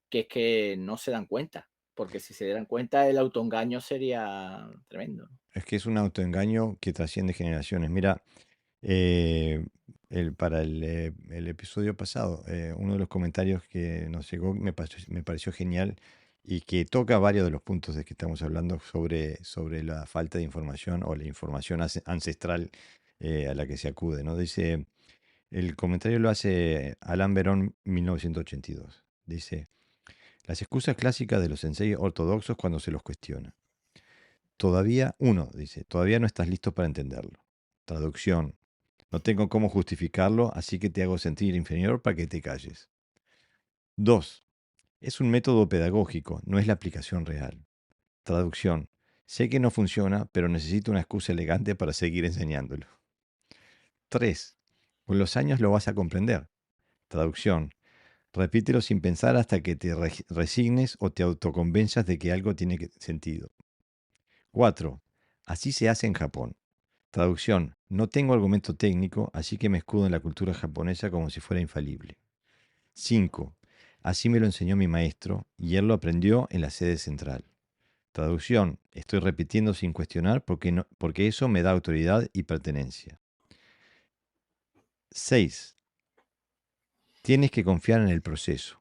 S2: que es que no se dan cuenta, porque si se dieran cuenta el autoengaño sería tremendo, ¿no?
S1: Es que es un autoengaño que trasciende generaciones. Mira, eh, para el episodio pasado, uno de los comentarios que nos llegó me pareció genial y que toca varios de los puntos de que estamos hablando sobre la falta de información o la información ancestral a la que se acude, ¿no? Dice, el comentario lo hace Alain Verón, 1982. Dice, las excusas clásicas de los sensei ortodoxos cuando se los cuestiona. Todavía no estás listo para entenderlo. Traducción, no tengo cómo justificarlo, así que te hago sentir inferior para que te calles. 2. Es un método pedagógico, no es la aplicación real. Traducción, sé que no funciona, pero necesito una excusa elegante para seguir enseñándolo. 3. Con los años lo vas a comprender. Traducción, repítelo sin pensar hasta que te resignes o te autoconvenzas de que algo tiene sentido. 4. Así se hace en Japón. Traducción. No tengo argumento técnico, así que me escudo en la cultura japonesa como si fuera infalible. 5. Así me lo enseñó mi maestro y él lo aprendió en la sede central. Traducción. Estoy repitiendo sin cuestionar porque eso me da autoridad y pertenencia. 6. Tienes que confiar en el proceso.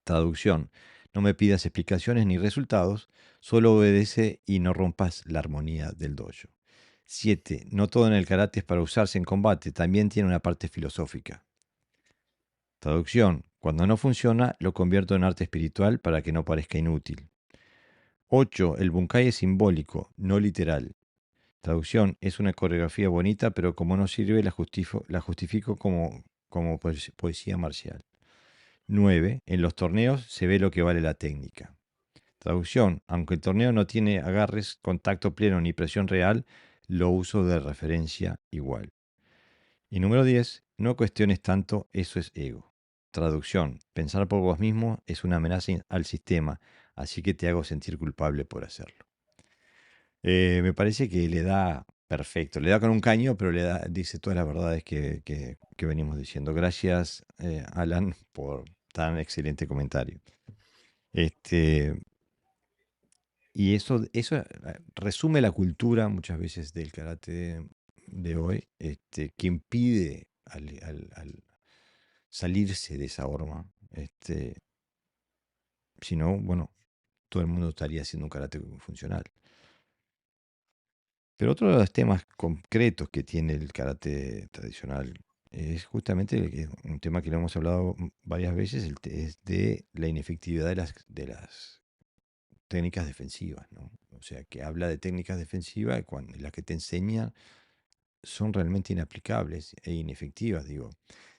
S1: Traducción. No me pidas explicaciones ni resultados, solo obedece y no rompas la armonía del dojo. 7. No todo en el karate es para usarse en combate, también tiene una parte filosófica. Traducción. Cuando no funciona, lo convierto en arte espiritual para que no parezca inútil. 8. El bunkai es simbólico, no literal. Traducción. Es una coreografía bonita, pero como no sirve, la justifico como poesía marcial. 9. En los torneos se ve lo que vale la técnica. Traducción. Aunque el torneo no tiene agarres, contacto pleno ni presión real, lo uso de referencia igual. Y número 10. No cuestiones tanto, eso es ego. Traducción. Pensar por vos mismo es una amenaza al sistema, así que te hago sentir culpable por hacerlo. Me parece que le da perfecto, le da con un caño, pero dice todas las verdades que venimos diciendo. Gracias, Alan, por tan excelente comentario. Este, y eso resume la cultura muchas veces del karate de hoy, que impide al salirse de esa horma. Si no, bueno, todo el mundo estaría haciendo un karate funcional. Pero otro de los temas concretos que tiene el karate tradicional es justamente un tema que lo hemos hablado varias veces, es de la inefectividad de las técnicas defensivas, ¿no? O sea, que habla de técnicas defensivas cuando las que te enseñan son realmente inaplicables e inefectivas. Digo,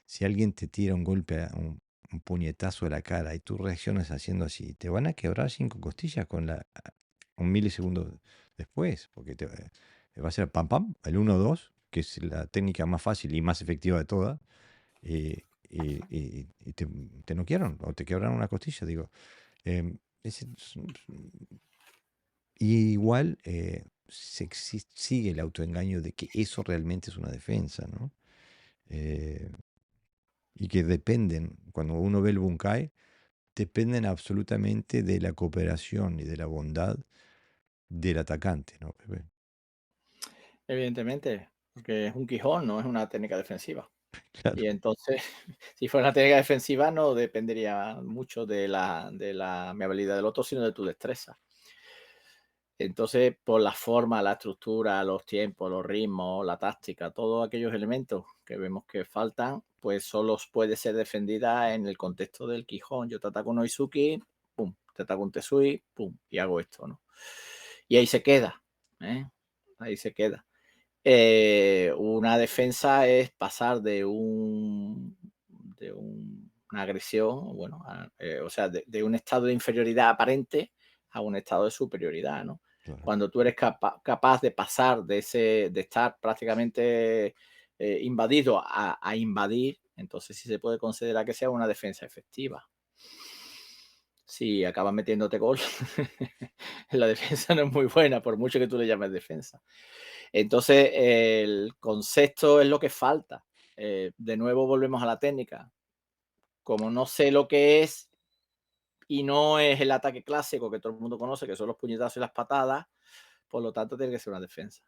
S1: si alguien te tira un golpe, un puñetazo a la cara y tú reaccionas haciendo así, te van a quebrar 5 costillas un milisegundo después, porque va a ser pam pam, el 1 2 que es la técnica más fácil y más efectiva de todas, y te noquearon o te quebraron una costilla, digo. Y igual sigue el autoengaño de que eso realmente es una defensa, ¿no? Eh, y que dependen, cuando uno ve el Bunkai, dependen absolutamente de la cooperación y de la bondad del atacante, ¿no, Pepe?
S2: Evidentemente, porque es un Quijón, no es una técnica defensiva.
S1: Claro.
S2: Y entonces, si fuera una técnica defensiva, no dependería mucho de la habilidad del otro, sino de tu destreza. Entonces, por la forma, la estructura, los tiempos, los ritmos, la táctica, todos aquellos elementos que vemos que faltan, pues solo puede ser defendida en el contexto del Quijón. Yo te ataco un Oizuki, pum, te ataco un Tesui, pum, y hago esto, ¿no? Y ahí se queda, ¿eh? Ahí se queda. Una defensa es pasar una agresión, bueno, o sea, de un estado de inferioridad aparente a un estado de superioridad, ¿no?
S1: Claro.
S2: Cuando tú eres capaz de pasar de estar prácticamente invadido a invadir, entonces sí se puede considerar que sea una defensa efectiva. Si acabas metiéndote gol, la defensa no es muy buena, por mucho que tú le llames defensa. Entonces, el concepto es lo que falta. De nuevo volvemos a la técnica. Como no sé lo que es y no es el ataque clásico que todo el mundo conoce, que son los puñetazos y las patadas, por lo tanto tiene que ser una defensa.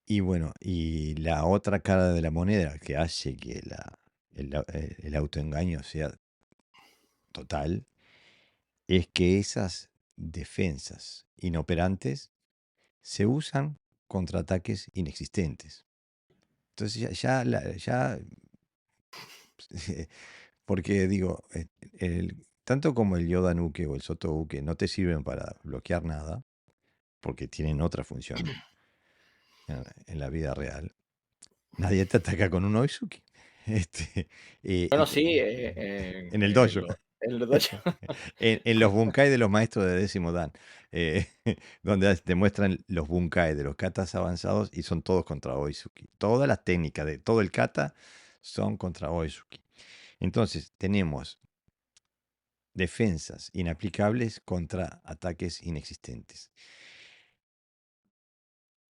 S1: Y bueno, y la otra cara de la moneda que hace que el autoengaño sea total es que esas defensas inoperantes se usan contra ataques inexistentes. Entonces porque digo, tanto como el Yoda Nuke o el Soto Uke no te sirven para bloquear nada, porque tienen otra función en la vida real. Nadie te ataca con un Oizuki. Este,
S2: Bueno, sí,
S1: en el dojo.
S2: en los dos.
S1: En los bunkai de los maestros de décimo dan, eh, donde te muestran los bunkai de los katas avanzados y son todos contra Oizuki. Todas las técnicas de todo el kata son contra Oizuki. Entonces, tenemos defensas inaplicables contra ataques inexistentes.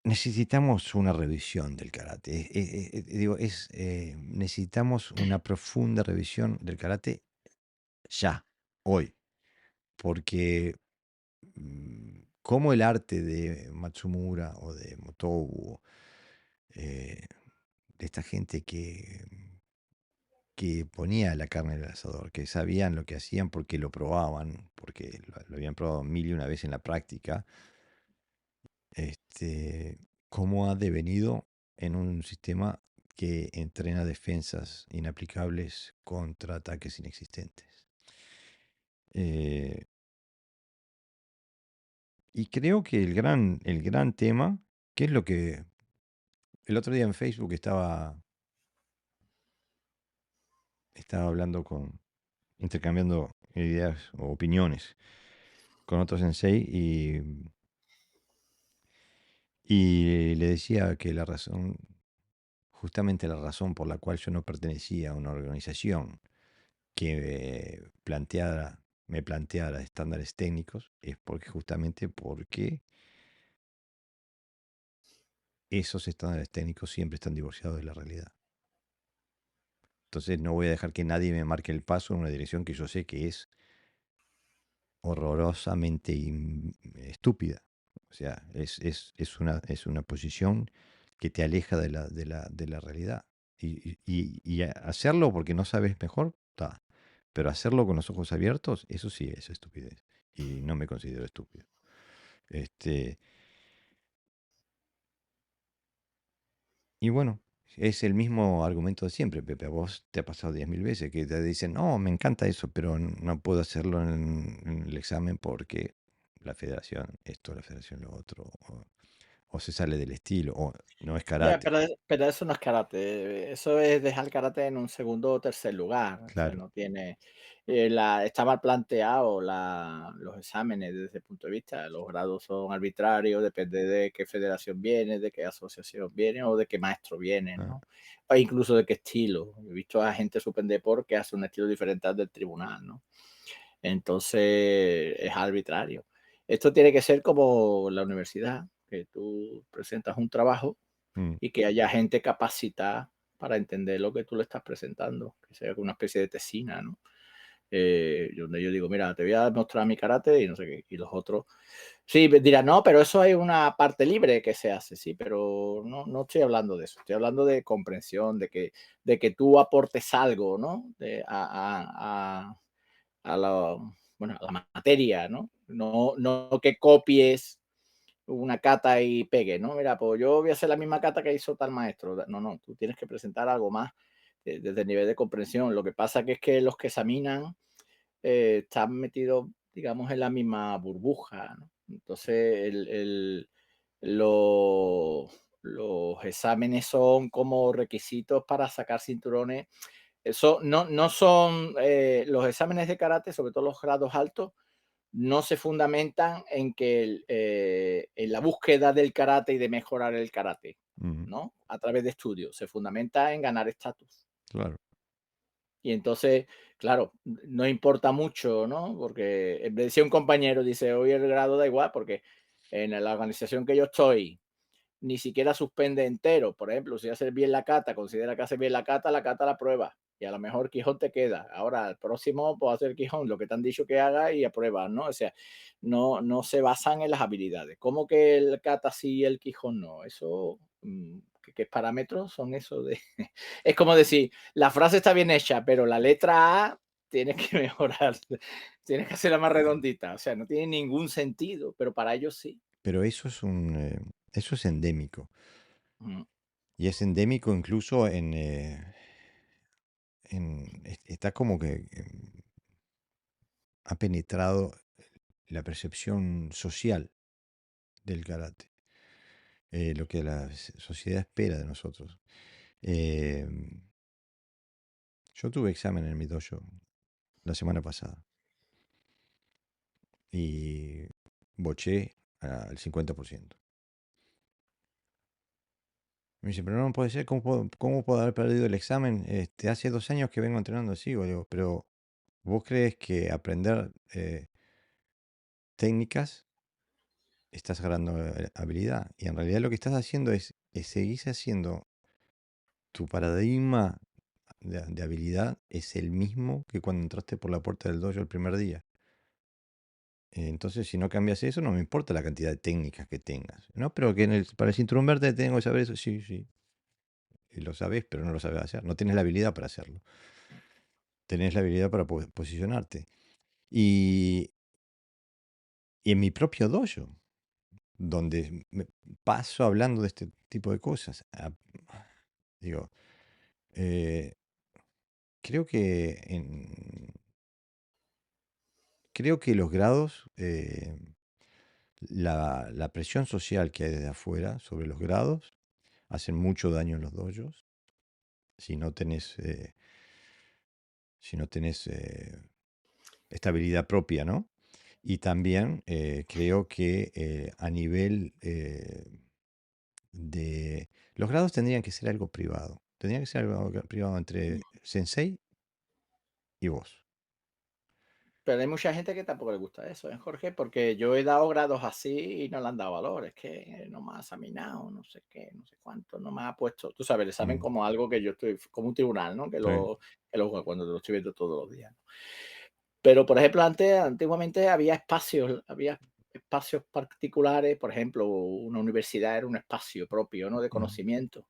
S1: Necesitamos una revisión del karate. Digo, necesitamos una profunda revisión del karate ya, hoy, porque como el arte de Matsumura o de Motobu, de esta gente que ponía la carne en el asador, que sabían lo que hacían porque lo probaban, porque lo habían probado mil y una vez en la práctica, cómo ha devenido en un sistema que entrena defensas inaplicables contra ataques inexistentes. Eh, y creo que el gran tema, que es lo que el otro día en Facebook estaba hablando intercambiando ideas o opiniones con otro sensei y le decía que justamente la razón por la cual yo no pertenecía a una organización que me planteara estándares técnicos es justamente porque esos estándares técnicos siempre están divorciados de la realidad. Entonces no voy a dejar que nadie me marque el paso en una dirección que yo sé que es horrorosamente estúpida. O sea, es una posición que te aleja de la realidad. Y hacerlo porque no sabes mejor, está. Pero hacerlo con los ojos abiertos, eso sí es estupidez. Y no me considero estúpido. Este, y bueno, es el mismo argumento de siempre, Pepe. A vos te ha pasado 10.000 veces que te dicen, no, me encanta eso, pero no puedo hacerlo en el examen porque la federación esto, la federación lo otro. o se sale del estilo, o no es
S2: Ya,
S1: karate.
S2: pero eso no es karate, eso es dejar el karate en un segundo o tercer lugar, o sea,
S1: Claro.
S2: no tiene, está mal planteado los exámenes desde ese punto de vista, los grados son arbitrarios, depende de qué federación viene, de qué asociación viene o de qué maestro viene,
S1: Ah,
S2: ¿no? O incluso de qué estilo. He visto a gente Supendeport que hace un estilo diferente al del tribunal, ¿no? Entonces es arbitrario. Esto tiene que ser como la universidad, que tú presentas un trabajo
S1: mm,
S2: y que haya gente capacitada para entender lo que tú le estás presentando, que sea una especie de tesina, ¿no? Donde yo digo, mira, te voy a mostrar mi karate y no sé qué, y los otros, sí, dirán, no, pero eso hay una parte libre que se hace, sí, pero no, no estoy hablando de eso, estoy hablando de comprensión, de que tú aportes algo, ¿no? A la, bueno, a la materia, ¿no? No, no que copies una cata y pegue, ¿no? Mira, pues yo voy a hacer la misma cata que hizo tal maestro. No, no, tú tienes que presentar algo más desde el nivel de comprensión. Lo que pasa que es que los que examinan están metidos, digamos, en la misma burbuja, ¿no? Entonces, los exámenes son como requisitos para sacar cinturones. Eso no, no son los exámenes de karate, sobre todo los grados altos, no se fundamentan en que en la búsqueda del karate y de mejorar el karate,
S1: mm,
S2: ¿no? A través de estudios. Se fundamenta en ganar estatus.
S1: claro.
S2: Y entonces, claro, no importa mucho, ¿no? Porque me decía un compañero, dice, hoy el grado da igual, porque en la organización que yo estoy, ni siquiera suspende entero. Por ejemplo, si haces bien la cata, considera que haces bien la cata la prueba. Y a lo mejor Quijón te queda. Ahora, el próximo, pues hacer Quijón, lo que te han dicho que haga y apruebas, ¿no? O sea, no, no se basan en las habilidades. ¿Cómo que el cata sí y el Quijón no? Eso, ¿qué parámetros son esos de...? Es como decir, la frase está bien hecha, pero la letra A tienes que mejorar, tienes que hacerla más redondita. O sea, no tiene ningún sentido, pero para ellos sí.
S1: Pero eso es endémico.
S2: Mm.
S1: Y es endémico incluso está como que ha penetrado la percepción social del karate, lo que la sociedad espera de nosotros. Eh, yo tuve examen en mi dojo la semana pasada y boché al 50%. Me dice, pero no puede ser, cómo puedo haber perdido el examen? Hace 2 años que vengo entrenando así, digo, pero ¿vos crees que aprender técnicas estás ganando habilidad? Y en realidad lo que estás haciendo es seguir haciendo tu paradigma de habilidad es el mismo que cuando entraste por la puerta del dojo el primer día. Entonces, si no cambias eso, no me importa la cantidad de técnicas que tengas. No, pero que para el cinturón verde tengo que saber eso. Sí, sí. Y lo sabes, pero no lo sabes hacer. No tienes la habilidad para hacerlo. Tenés la habilidad para posicionarte. Y, y en mi propio dojo, donde me paso hablando de este tipo de cosas, digo, eh, creo que creo que los grados, la presión social que hay desde afuera sobre los grados, hacen mucho daño en los dojos. Si no tenés, si no tenés estabilidad propia, ¿no? Y también creo que a nivel de... Los grados tendrían que ser algo privado. Tendría que ser algo privado entre sensei y vos.
S2: Pero hay mucha gente que tampoco le gusta eso, ¿eh, Jorge? Porque yo he dado grados así y no le han dado valor. Es que no me ha examinado, no sé qué, no sé cuánto, no me ha puesto, tú sabes, el examen
S1: Mm,
S2: como algo que yo estoy, como un tribunal, ¿no?
S1: sí.
S2: Cuando lo estoy viendo todos los días, ¿no? Pero, por ejemplo, antiguamente había espacios particulares, por ejemplo, una universidad era un espacio propio, ¿no? De
S1: Mm,
S2: conocimiento.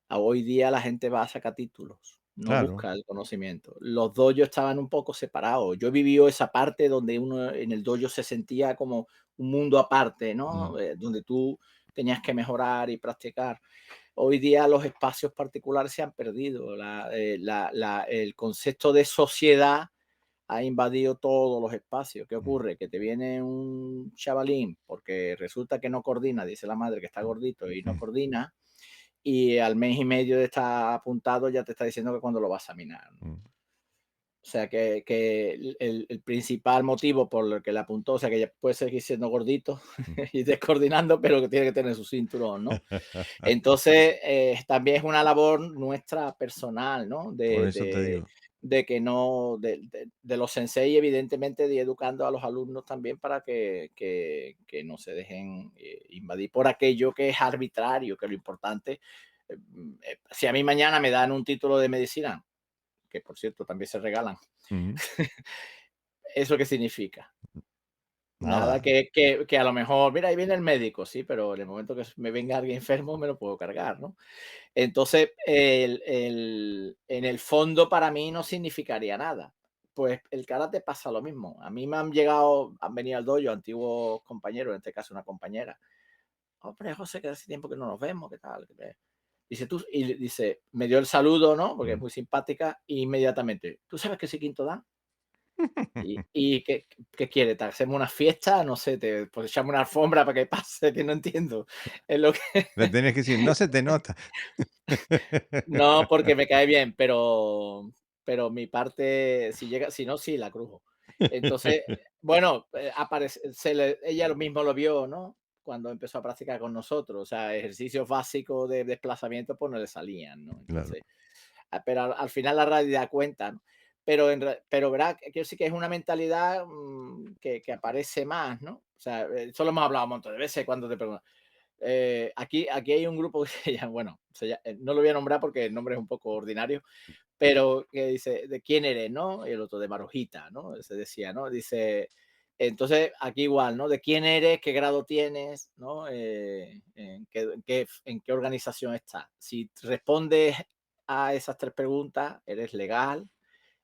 S2: A hoy día la gente va a sacar títulos, no
S1: claro.
S2: busca el conocimiento. Los dojos estaban un poco separados. Yo he vivido esa parte donde uno en el dojo se sentía como un mundo aparte,
S1: Mm,
S2: ¿no? Donde tú tenías que mejorar y practicar. Hoy día los espacios particulares se han perdido. El concepto de sociedad ha invadido todos los espacios. ¿Qué
S1: mm,
S2: ocurre? Que te viene un chavalín porque resulta que no coordina, dice la madre que está gordito y no
S1: mm,
S2: coordina, y al mes y medio de estar apuntado ya te está diciendo que cuando lo vas a examinar, ¿no?
S1: mm,
S2: O sea, que el principal motivo por el que le apuntó, o sea, que ya puede seguir siendo gordito
S1: mm.
S2: y descoordinando, pero que tiene que tener su cinturón, ¿no? Entonces, también es una labor nuestra personal, ¿no?
S1: Por eso te digo.
S2: De que no, de los sensei, evidentemente, de educando a los alumnos también para que no se dejen invadir por aquello que es arbitrario, que lo importante, si a mí mañana me dan un título de medicina, que por cierto también se regalan,
S1: Mm,
S2: ¿eso qué significa? Nada
S1: nada.
S2: que a lo mejor, mira, ahí viene el médico, sí, pero en el momento que me venga alguien enfermo me lo puedo cargar, ¿no? Entonces, en el fondo para mí no significaría nada. Pues el karate pasa lo mismo. A mí me han venido al dojo antiguos compañeros, en este caso una compañera. Hombre, José, que hace tiempo que no nos vemos, ¿qué tal? Dice tú, y dice, me dio el saludo, ¿no? Porque es
S1: Mm.
S2: muy simpática, e inmediatamente, ¿tú sabes qué es el quinto dan? ¿Y qué quiere? ¿Te hacemos una fiesta? No sé, pues echamos una alfombra para que pase, que no entiendo. Es lo que
S1: Le tenés que decir, no se te nota.
S2: no, porque me cae bien, pero mi parte, si llega, si no, sí, la crujo. Entonces, bueno, aparece, ella lo mismo lo vio, ¿no? Cuando empezó a practicar con nosotros, o sea, ejercicios básicos de desplazamiento, pues no le salían, ¿no?
S1: Claro.
S2: Entonces, pero al final la realidad cuenta, ¿no? Pero, pero verá, que sí que es una mentalidad que aparece más, ¿no? O sea, eso lo hemos hablado un montón de veces cuando te preguntan, aquí hay un grupo que se llama, bueno, no lo voy a nombrar porque el nombre es un poco ordinario, pero que dice, ¿de quién eres, no? Y el otro de Marujita, ¿no? Se decía, ¿no? Dice, entonces aquí igual, ¿no? ¿De quién eres? ¿Qué grado tienes? ¿No? En qué organización estás? Si respondes a esas tres preguntas, eres legal,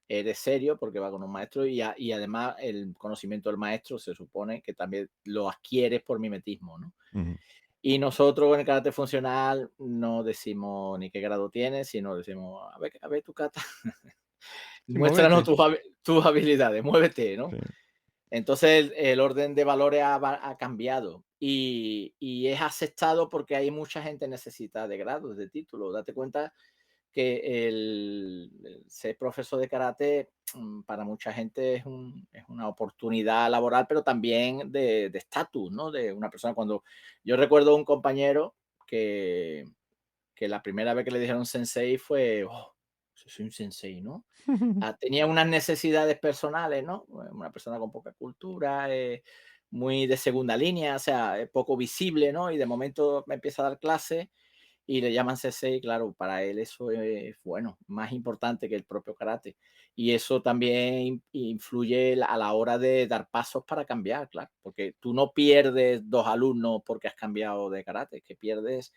S2: eres serio porque va con un maestro y además el conocimiento del maestro se supone que también lo adquieres por mimetismo, ¿no?
S1: Ujú.
S2: Y nosotros en el carácter funcional no decimos ni qué grado tienes, sino decimos, a ver tu kata,
S1: Sí,
S2: muéstranos
S1: movete.
S2: tus habilidades, muévete, ¿no?
S1: Sí.
S2: Entonces el orden de valores ha cambiado y es aceptado porque hay mucha gente necesitada de grados, de títulos. Date cuenta que el ser profesor de karate para mucha gente es una oportunidad laboral, pero también de estatus, ¿no? De una persona. Cuando yo recuerdo un compañero que, que la primera vez que le dijeron sensei fue, oh, soy un sensei, ¿no? Tenía unas necesidades personales, ¿no? Una persona con poca cultura, muy de segunda línea, o sea, poco visible, ¿no? Y de momento me empieza a dar clases y le llaman sensei, claro, para él eso es, bueno, más importante que el propio karate. Y eso también influye a la hora de dar pasos para cambiar, claro, porque tú no pierdes dos alumnos porque has cambiado de karate, que pierdes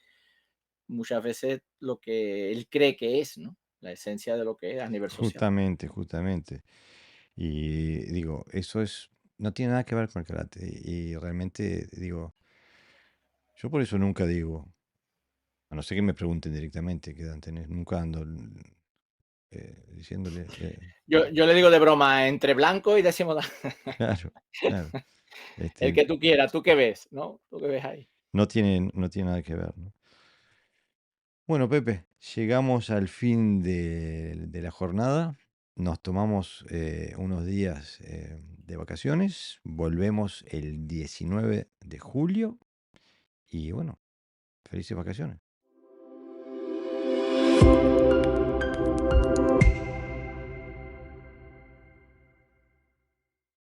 S2: muchas veces lo que él cree que es, ¿no? La esencia de lo que es a nivel social.
S1: Justamente, justamente. Y digo, eso es, no tiene nada que ver con el karate. Y realmente digo, yo por eso nunca digo, a no ser que me pregunten directamente qué edad tenés, nunca ando diciéndole,
S2: Yo le digo de broma, entre blanco y décimo dan.
S1: claro, claro.
S2: El
S1: Este,
S2: que tú quieras, ¿tú qué ves? ¿No? ¿Tú qué ves ahí?
S1: no tiene nada que ver, ¿no? Bueno, Pepe, llegamos al fin de la jornada. Nos tomamos unos días de vacaciones. Volvemos el 19 de julio. Y bueno, felices vacaciones.